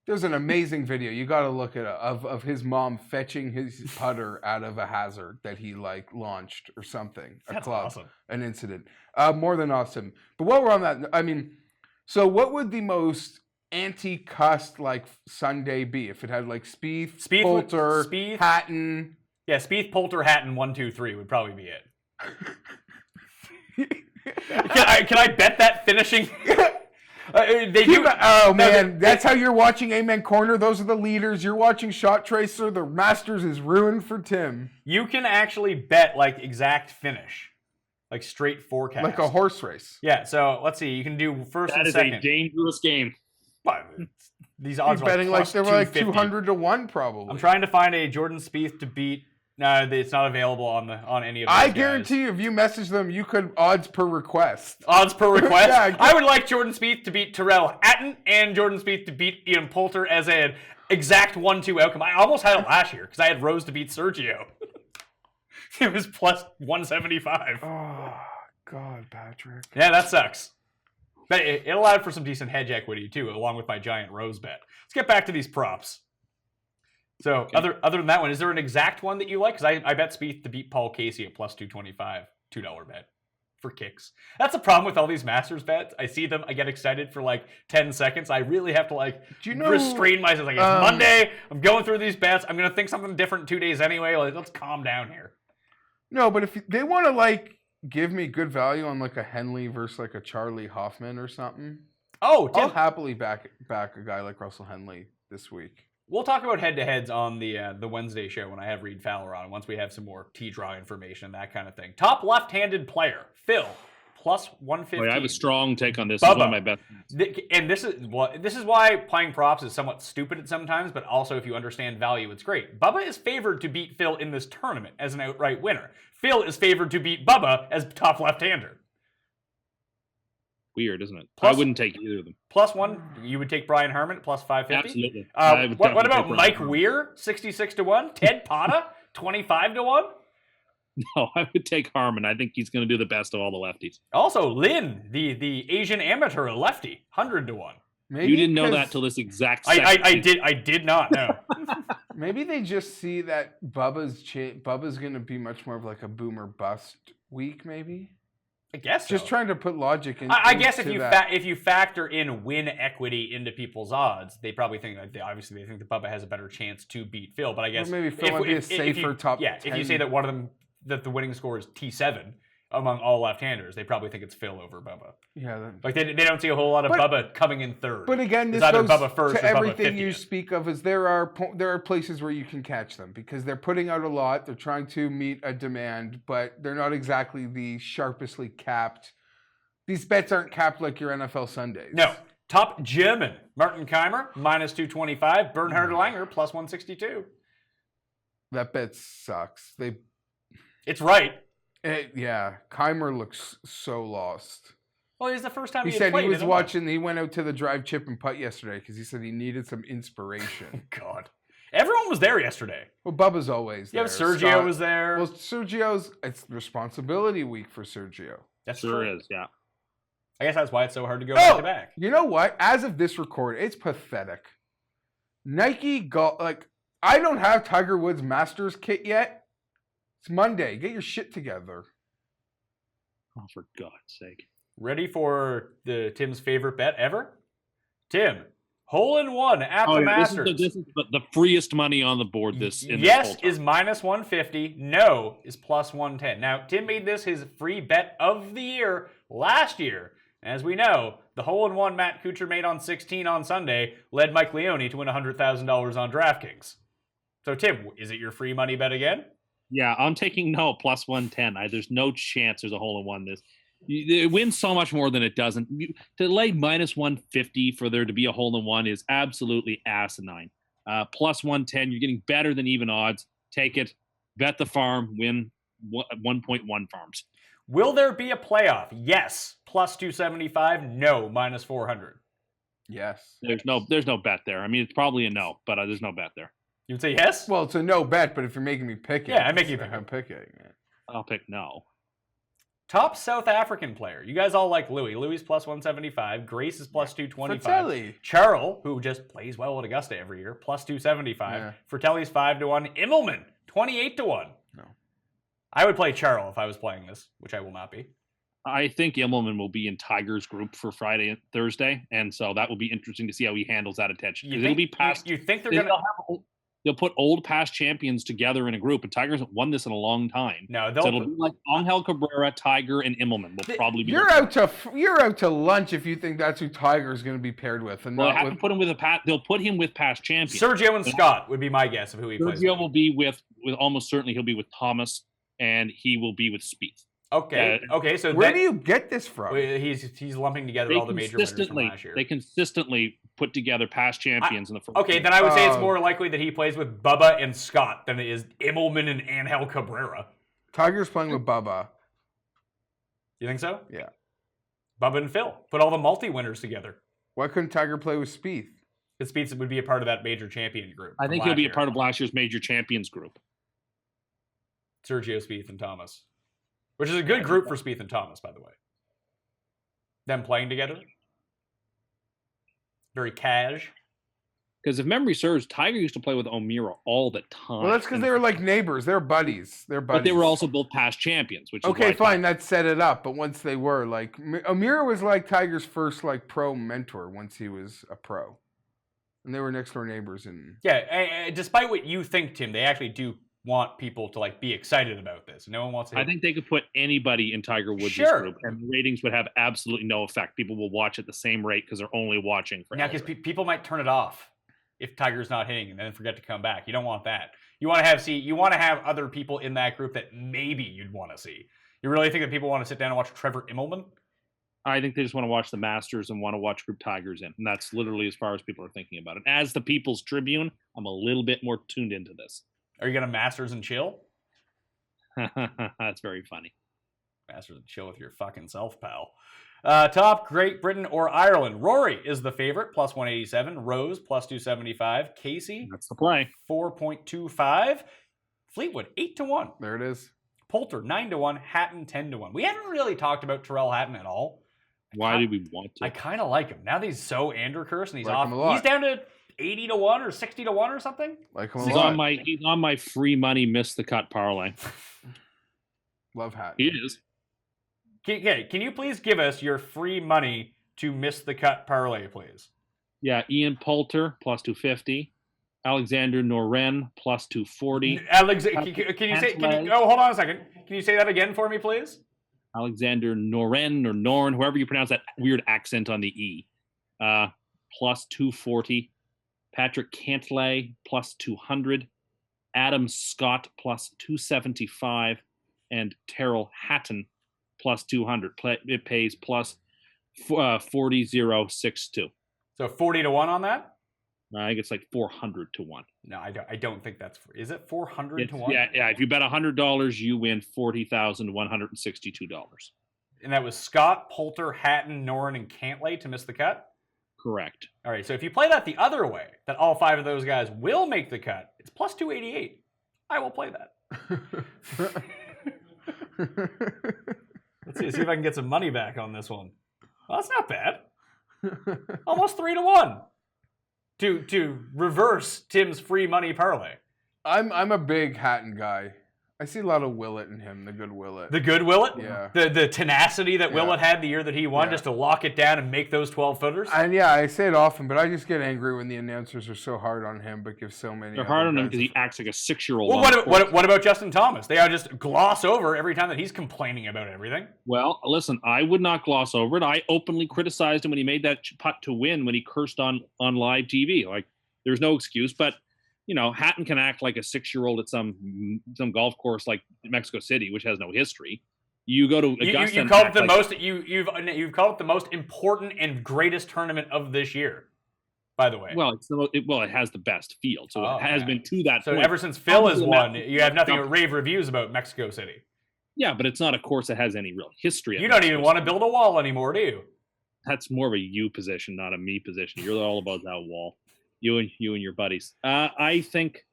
There's an amazing video. You got to look at it of his mom fetching his putter out of a hazard that he launched or something. That's a club, awesome. an incident. More than awesome. But while we're on that, I mean, so what would the most anti-Cust Sunday be if it had Spieth, Poulter, Spieth- Hatton? Yeah, Spieth, Poulter, Hatton, 1, 2, 3 would probably be it. Can I bet that finishing? Oh man, that's how you're watching Amen Corner. Those are the leaders. You're watching Shot Tracer. The Masters is ruined for Tim. You can actually bet exact finish, straight forecast, Like a horse race. Yeah. So let's see. You can do first That and is second. a dangerous game. But these You're odds are betting plus they were 250. 200 to 1 probably. I'm trying to find a Jordan Spieth to beat. No, it's not available on any of those I guys. guarantee you, if you message them, you could odds per request. Odds per request. Yeah, I would like Jordan Spieth to beat Tyrrell Hatton and Jordan Spieth to beat Ian Poulter as an exact 1-2 outcome. I almost had it last year because I had Rose to beat Sergio. It was plus 175. Oh God, Patrick. Yeah, that sucks. But it allowed for some decent hedge equity too, along with my giant Rose bet. Let's get back to these props. So other than that one, is there an exact one that you like? Because I bet Spieth to beat Paul Casey at plus 225, $2 bet for kicks. That's the problem with all these Masters bets. I see them, I get excited for 10 seconds. I really have to restrain myself. It's Monday. I'm going through these bets. I'm gonna think something different in 2 days anyway. Let's calm down here. No, but if they want to give me good value on a Henley versus a Charlie Hoffman or something, Oh, I'll Tim, happily back a guy like Russell Henley this week. we'll talk about head-to-heads on the Wednesday show when I have Reed Fowler on, once we have some more tee draw information, that kind of thing. Top left-handed player, Phil, plus 115. I have a strong take on this. It's one of my best. And this is why playing props is somewhat stupid at sometimes, but also if you understand value, it's great. Bubba is favored to beat Phil in this tournament as an outright winner. Phil is favored to beat Bubba as top left-hander. Weird, isn't it? Plus- I wouldn't take either of them. Plus one, you would take Brian Harmon at plus 550. Absolutely. I would What definitely about take Mike Brian. Weir, 66 to 1? Ted Pata, 25 to 1? No, I would take Harmon. I think he's going to do the best of all the lefties. Also, Lin, the Asian amateur lefty, 100 to 1. Maybe You didn't know 'cause- that till this exact second. I did not know. Maybe they just see that Bubba's going to be much more of a boomer bust week, maybe. I guess Just so. trying to put logic in. I guess if into you that. if you factor in win equity into people's odds, they probably think they think that Bubba has a better chance to beat Phil. But I guess maybe Phil might be a safer top Yeah, if you 10. say that one of them that the winning score is T7 among all left-handers, they probably think it's Phil over Bubba. Yeah. They don't see a whole lot of But- Bubba coming in third. But again, It's this either goes Bubba first to or Bubba everything you 50th. speak of. Is there are places where you can catch them because they're putting out a lot. They're trying to meet a demand, but they're not exactly the sharpestly capped. These bets aren't capped like your NFL Sundays. No. Top German, Martin Keimer, minus 225. Bernhard Langer, plus 162. That bet sucks. It's right. Yeah, Keimer looks so lost. Well, it's the first time He he said played he was in a watching. He went out to the drive, chip, and putt yesterday because he said he needed some inspiration. month. God. Everyone was there yesterday. Well, Bubba's always Yeah, there. Sergio Scott- was there. Well, it's responsibility week for Sergio. That's Sure true. is, yeah. I guess that's why it's so hard to go back to back. You know what? As of this record, it's pathetic. Nike I don't have Tiger Woods Masters kit yet. It's Monday. Get your shit together. Oh, for God's sake. Ready for Tim's favorite bet ever? Tim, hole in one at the Masters. This is the freest money on the board. This Yes is minus 150. No is plus 110. Now, Tim made this his free bet of the year last year. As we know, the hole in one Matt Kuchar made on 16 on Sunday led Mike Leone to win $100,000 on DraftKings. So, Tim, is it your free money bet again? Yeah, I'm taking no plus 110. There's no chance there's a hole in one. It wins so much more than it doesn't. To lay minus 150 for there to be a hole in one is absolutely asinine. Plus 110, you're getting better than even odds. Take it, bet the farm, win 1.1 farms. Will there be a playoff? Yes, plus 275. No, minus 400. Yes. There's no bet there. I mean, it's probably a no, but there's no bet there. You would say yes? Well, it's a no bet, but if you're making me pick it, Yeah, I make you pick it. I'm picking it. I'll pick no. Top South African player. You guys all like Louis. Louis is plus 175. Grace is plus 225. Fratelli. Charles, who just plays well at Augusta every year, plus 275. Yeah. Fratelli's 5-1. Immelman, 28-1. No. I would play Charles if I was playing this, which I will not be. I think Immelman will be in Tiger's group for Friday and Thursday, and so that will be interesting to see how he handles that attention. Because it'll be past. You think they're gonna? They'll put old past champions together in a group, and Tiger hasn't won this in a long time. No, so it'll be like Angel Cabrera, Tiger, and Immelman will probably be. You're out to lunch if you think that's who Tiger's going to be paired with, and Well, not have with. to put him with they'll put him with past champions. Sergio and Scott would be my guess of who he plays. Sergio will be with almost certainly he'll be with Thomas, and he will be with Spieth. Okay. Okay. So where do you get this from? He's lumping together all the major winners from last year. They consistently put together past champions in the first. Okay, then I would say it's more likely that he plays with Bubba and Scott than it is Immelman and Angel Cabrera. Tiger's playing with Bubba. You think so? Yeah. Bubba and Phil. Put all the multi-winners together. Why couldn't Tiger play with Spieth? Because Spieth would be a part of that major champion group. I think he'll be a part of last year's major champions group. Sergio, Spieth, and Thomas. Which is a good group for Spieth and Thomas, by the way. Them playing together. Very cash. Because if memory serves, Tiger used to play with O'Meara all the time. Well, that's because they were like neighbors. They're buddies. But they were also both past champions. Which okay, is fine. That set it up. But once they were like, O'Meara was like Tiger's first like pro mentor once he was a pro, and they were next door neighbors. And yeah, despite what you think, Tim, they actually do want people to like be excited about this. No one wants to. I think they could put anybody in Tiger Woods' group, and the ratings would have absolutely no effect. People will watch at the same rate because they're only watching for. Yeah, because people might turn it off if Tiger's not hitting and then forget to come back. You don't want that. You want to have other people in that group that maybe you'd want to see. You really think that people want to sit down and watch Trevor Immelman? I think they just want to watch the Masters and want to watch Group Tigers in, and that's literally as far as people are thinking about it. As the People's Tribune, I'm a little bit more tuned into this. Are you going to Masters and chill? That's very funny. Masters and chill with your fucking self, pal. Top, Great Britain or Ireland. Rory is the favorite, plus 187. Rose, plus 275. Casey, that's the play. 4.25. Fleetwood, 8-1. There it is. Poulter, 9-1. Hatton, 10-1. We haven't really talked about Tyrrell Hatton at all. Why did we want to? I kind of like him. Now that he's so Andercursed and he's like off. He's down to 80-1 or 60-1 or something. Like him he's on my free money miss the cut parlay. Love Hatton. He is. Can you please give us your free money to miss the cut parlay, please? Yeah, Ian Poulter, plus 250. Alexander Noren, plus 240. Hold on a second. Can you say that again for me, please? Alexander Noren or Norn, whoever you pronounce that weird accent on the E, plus 240. Patrick Cantlay, plus 200. Adam Scott, plus 275. And Tyrrell Hatton, plus 200. It pays plus 40.062. So 40 to 1 on that? I think it's like 400 to 1. No, I don't think that's. Is it 400 to 1? Yeah. If you bet $100, you win $40,162. And that was Scott, Poulter, Hatton, Noren, and Cantlay to miss the cut? Correct. All right, so if you play that the other way, that all 5 of those guys will make the cut, it's plus 288. I will play that. Let's see if I can get some money back on this one. Well, that's not bad. Almost 3 to 1 to reverse Tim's free money parlay. I'm a big Hatton guy. I see a lot of Willett in him, the good Willett. The good Willett? Yeah. The tenacity that Willett had the year that he won, Yeah. just to lock it down and make those 12-footers? And yeah, I say it often, but I just get angry when the announcers are so hard on him, but give so many. They're other hard on him guys because he acts like a 6-year-old. Well, what about Justin Thomas? They just gloss over every time that he's complaining about everything. Well, listen, I would not gloss over it. I openly criticized him when he made that putt to win when he cursed on live TV. Like, there's no excuse, but Hatton can act like a 6-year-old at some golf course like Mexico City, which has no history. You go to Augusta. You called it the most. You've called it the most important and greatest tournament of this year. By the way. Well, it has the best field, so it has been to that So point. ever since Phil has won, you have nothing but rave reviews about Mexico City. Yeah, but it's not a course that has any real history. You don't even want to build a wall anymore, do you? That's more of a you position, not a me position. You're all about that wall. You and your buddies. I think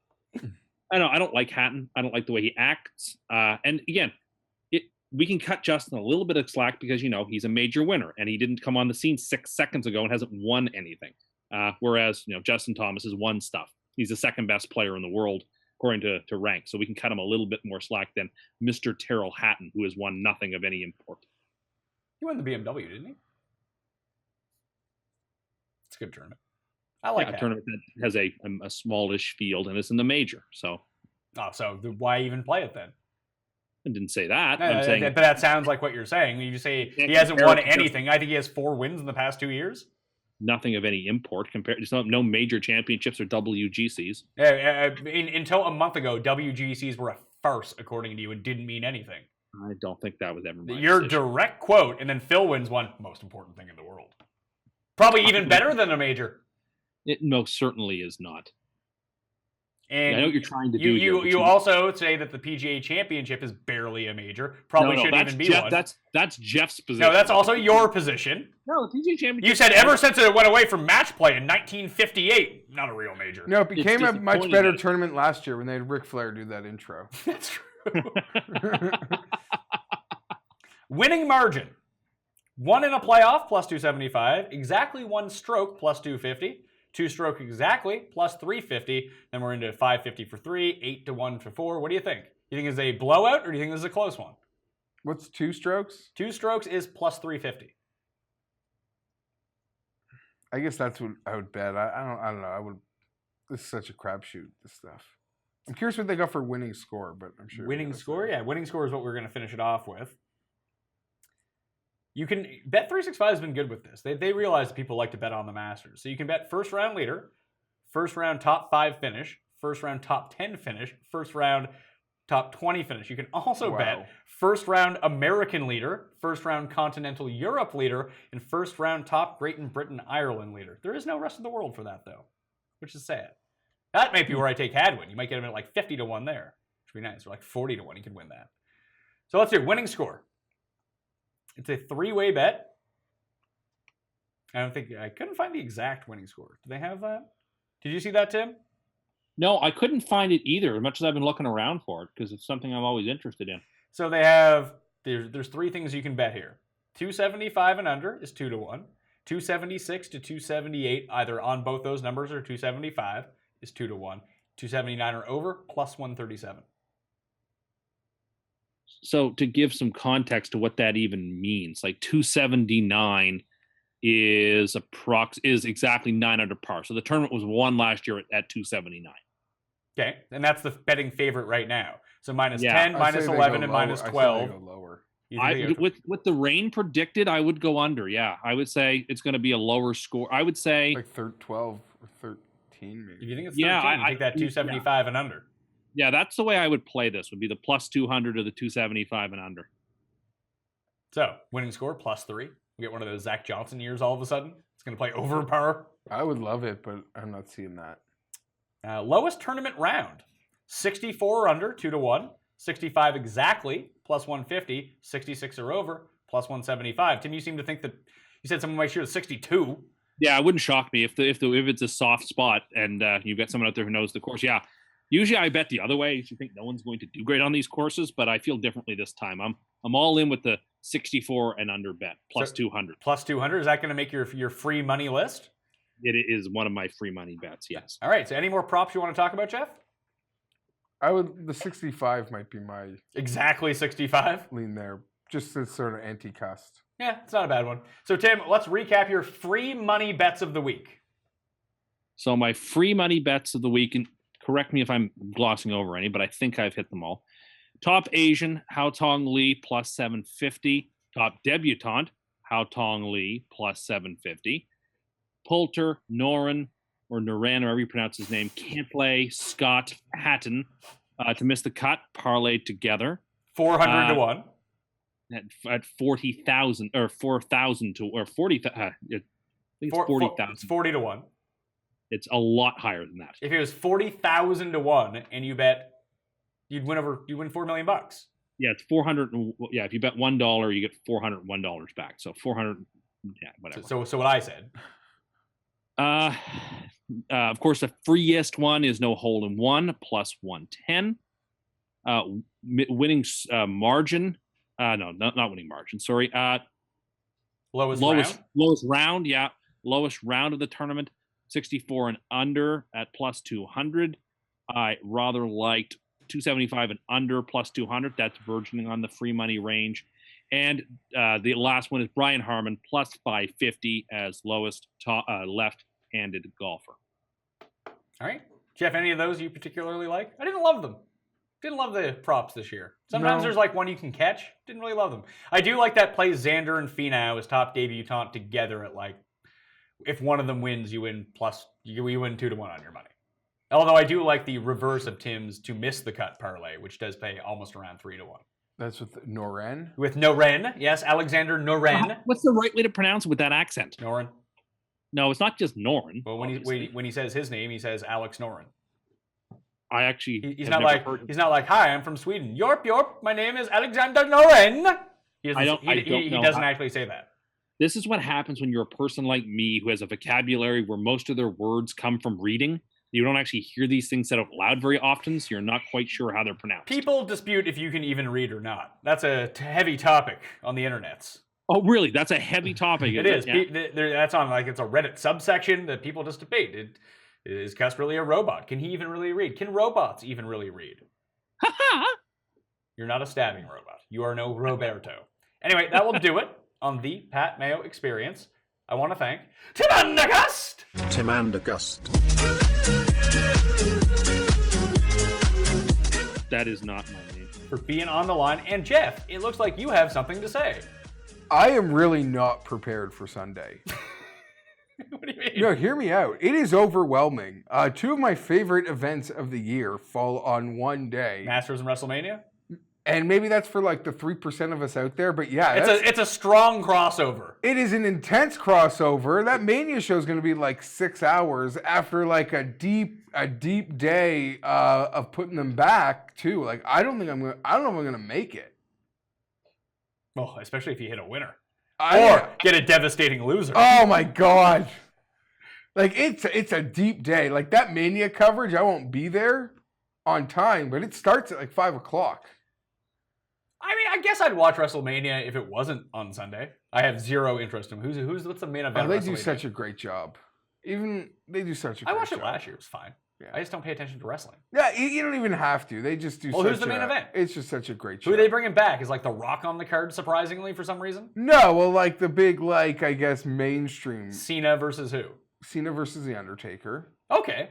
I don't like Hatton. I don't like the way he acts. And again, we can cut Justin a little bit of slack because he's a major winner and he didn't come on the scene 6 seconds ago and hasn't won anything. Whereas Justin Thomas has won stuff. He's the second best player in the world according to rank. So we can cut him a little bit more slack than Mr. Terrell Hatton, who has won nothing of any import. He won the BMW, didn't he? It's a good tournament. I like a that. tournament that has a smallish field and it's in the major. So, so why even play it then? I didn't say that. I'm saying, but that sounds like what you're saying. You just say he hasn't won anything. I think he has 4 wins in the past 2 years. Nothing of any import compared. There's no major championships or WGCs. Until a month ago, WGCs were a farce, according to you, and didn't mean anything. I don't think that was ever my Your decision. direct quote, and then Phil wins one, most important thing in the world. Probably even better than a major. It most certainly is not. And I know what you're trying to do. You also say that the PGA Championship is barely a major. Probably shouldn't even be one. That's Jeff's position. No, that's also your position. No, the PGA Championship. You said ever since it went away from match play in 1958, not a real major. No, it became a much disappointing better that- tournament last year when they had Ric Flair do that intro. That's true. Winning margin. 1 in a playoff, plus 275. Exactly 1 stroke, plus 250. 2 stroke exactly, plus 350. Then we're into 550 for 3, 8 to 1 for 4. What do you think? You think it's a blowout or do you think this is a close one? What's 2 strokes? 2 strokes is plus 350. I guess that's what I would bet. I don't know. This is such a crapshoot, this stuff. I'm curious what they got for winning score, but I'm sure. Winning score? Yeah, winning score is what we're going to finish it off with. You can Bet365 has been good with this. They realize that people like to bet on the Masters. So you can bet first round leader, first round top 5 finish, first round top 10 finish, first round top 20 finish. You can also bet first round American leader, first round continental Europe leader, and first round top Great Britain Ireland leader. There is no rest of the world for that though, which is sad. That might be where I take Hadwin. You might get him at like 50 to 1 there, which would be nice. Or like 40 to 1, he could win that. So let's do winning score. It's a 3-way bet. I couldn't find the exact winning score. Do they have that? Did you see that, Tim? No, I couldn't find it either, as much as I've been looking around for it, because it's something I'm always interested in. So they have, there's 3 things you can bet here. 275 and under is 2 to 1. 276 to 278, either on both those numbers or 275 is 2 to 1. 279 or over, plus 137. So to give some context to what that even means, like 279 is exactly 9 under par. So the tournament was won last year at 279. Okay, and that's the betting favorite right now. So minus 10, I'd minus say they 11, go and lower. minus I'd say 12. they go lower. With the rain predicted, I would go under. Yeah, I would say it's going to be a lower score. I would say Like 12 or 13 maybe. If you think it's 13, you take that 275 and under. Yeah, that's the way I would play this. Would be the plus 200 or the 275 and under. So winning score plus 3, We get one of those Zach Johnson years all of a sudden. It's going to play over par. I would love it, but I'm not seeing that. Lowest tournament round. 64 or under, 2-1. 65 exactly, plus 150. 66 or over, plus 175. Tim, you seem to think that you said someone might shoot a 62. Yeah, it wouldn't shock me if it's a soft spot and you've got someone out there who knows the course. Yeah, usually I bet the other way. You think no one's going to do great on these courses, but I feel differently this time. I'm all in with the 64 and under bet plus 200. Plus 200. Is that going to make your free money list? It is one of my free money bets. Yes. All right. So, any more props you want to talk about, Jeff? The 65 might be my Exactly 65. lean there. Just this sort of anti-Cust. Yeah, it's not a bad one. So, Tim, let's recap your free money bets of the week. So my free money bets of the week, and correct me if I'm glossing over any, but I think I've hit them all. Top Asian, Hao Tong Lee plus 750. Top debutante, Hao Tong Lee plus 750. Poulter, Noren, or Noren, or however you pronounce his name, Cantlay, Scott, Hatton to miss the cut, parlayed together. 400 to 1. At 40,000 or 4,000 to or 40. I think it's 40,000. It's 40 to 1. It's a lot higher than that. If it was 40,000 to 1 and you bet you'd win $4 million. Yeah, it's 400. Yeah, if you bet $1, you get $401 back. So 400. Yeah, whatever. So what I said. Of course, the freest one is no hole in one plus 110. Winning margin. No, not winning margin. Sorry. Lowest round. Yeah, lowest round of the tournament. 64 and under at plus 200. I rather liked 275 and under plus 200. That's verging on the free money range. And the last one is Brian Harman plus 550 as lowest left-handed golfer. All right. Jeff, any of those you particularly like? I didn't love them. Didn't love the props this year. Sometimes there's like one you can catch. Didn't really love them. I do like that play Xander and Finau as top debutante together at like, if one of them wins, you win 2 to 1 on your money. Although I do like the reverse of Tim's to miss the cut parlay, which does pay almost around 3 to 1. That's with Noren? With Noren, yes, Alexander Noren. What's the right way to pronounce it with that accent? Noren. No, it's not just Noren. Well, when he says his name, he says Alex Noren. I actually he's not like hi, I'm from Sweden. Yorp, my name is Alexander Noren. He doesn't actually say that. This is what happens when you're a person like me who has a vocabulary where most of their words come from reading. You don't actually hear these things said out loud very often, so you're not quite sure how they're pronounced. People dispute if you can even read or not. That's a heavy topic on the internets. Oh, really? That's a heavy topic. It is. Yeah. That's on it's a Reddit subsection that people just debate. Is Cust really a robot? Can he even really read? Can robots even really read? You're not a stabbing robot. You are no Roberto. Anyway, that will do it on the Pat Mayo Experience. I want to thank Tim Andercursed. Tim Andercursed. That is not my name. For being on the line. And Jeff, it looks like you have something to say. I am really not prepared for Sunday. What do you mean? No, hear me out. It is overwhelming. 2 of my favorite events of the year fall on one day. Masters and WrestleMania? And maybe that's for like the 3% of us out there, but yeah. It's a strong crossover. It is an intense crossover. That Mania show is going to be like 6 hours after like a deep day of putting them back too. Like I don't know if I'm going to make it. Well, especially if you hit a winner. Or get a devastating loser. Oh my God. Like it's a deep day. Like that Mania coverage, I won't be there on time, but it starts at like 5 o'clock. I mean, I guess I'd watch WrestleMania if it wasn't on Sunday. I have zero interest in what's the main event. Oh, they do such a great job. They do such a great job. I watched it last year. It was fine. Yeah. I just don't pay attention to wrestling. Yeah, you don't even have to. They just do. Well, who's the main event? It's just such a great show. Who are they bringing back? Is like The Rock on the card, surprisingly, for some reason? No, well, like the big, like I guess mainstream. Cena versus who? Cena versus The Undertaker. Okay.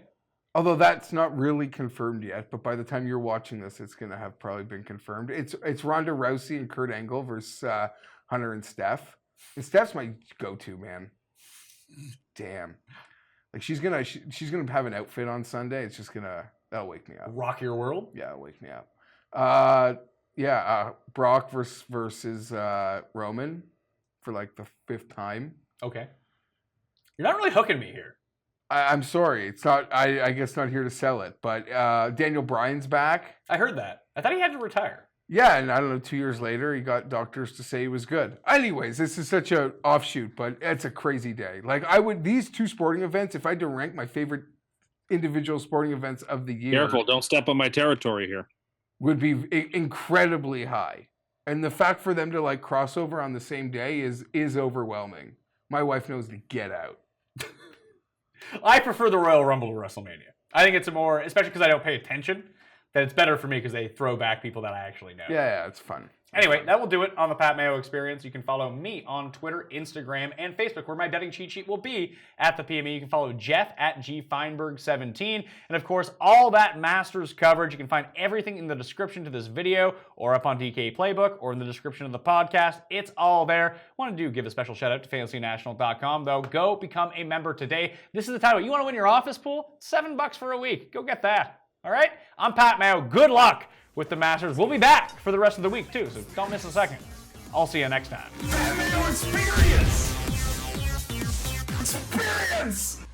Although that's not really confirmed yet, but by the time you're watching this, it's going to have probably been confirmed. It's Ronda Rousey and Kurt Angle versus Hunter and Steph. And Steph's my go-to, man. Damn. Like she's gonna have an outfit on Sunday. It's just that'll wake me up. Rock your world? Yeah, it'll wake me up. Brock versus Roman. for like the 5th time. Okay. You're not really hooking me here. I'm sorry, it's not. I guess not here to sell it. But Daniel Bryan's back. I heard that. I thought he had to retire. Yeah, and I don't know, 2 years later, he got doctors to say he was good. Anyways, this is such a offshoot, but it's a crazy day. Like, these 2 sporting events, if I had to rank my favorite individual sporting events of the year, Careful, don't step on my territory here. would be incredibly high. And the fact for them to like cross over on the same day is overwhelming. My wife knows to get out. I prefer the Royal Rumble to WrestleMania. I think it's a more, especially because I don't pay attention, that it's better for me because they throw back people that I actually know. Yeah, it's fun. Anyway, that will do it on the Pat Mayo Experience. You can follow me on Twitter, Instagram, and Facebook, where my betting cheat sheet will be at the PME. You can follow Jeff at GFienberg17. And of course, all that Masters coverage, you can find everything in the description to this video, or up on DK Playbook, or in the description of the podcast. It's all there. I want to give a special shout out to FantasyNational.com, though. Go become a member today. This is the title. You want to win your office pool? $7 for a week. Go get that. All right? I'm Pat Mayo. Good luck with the Masters. We'll be back for the rest of the week, too, so don't miss a second. I'll see you next time. Pat Mayo Experience! Experience!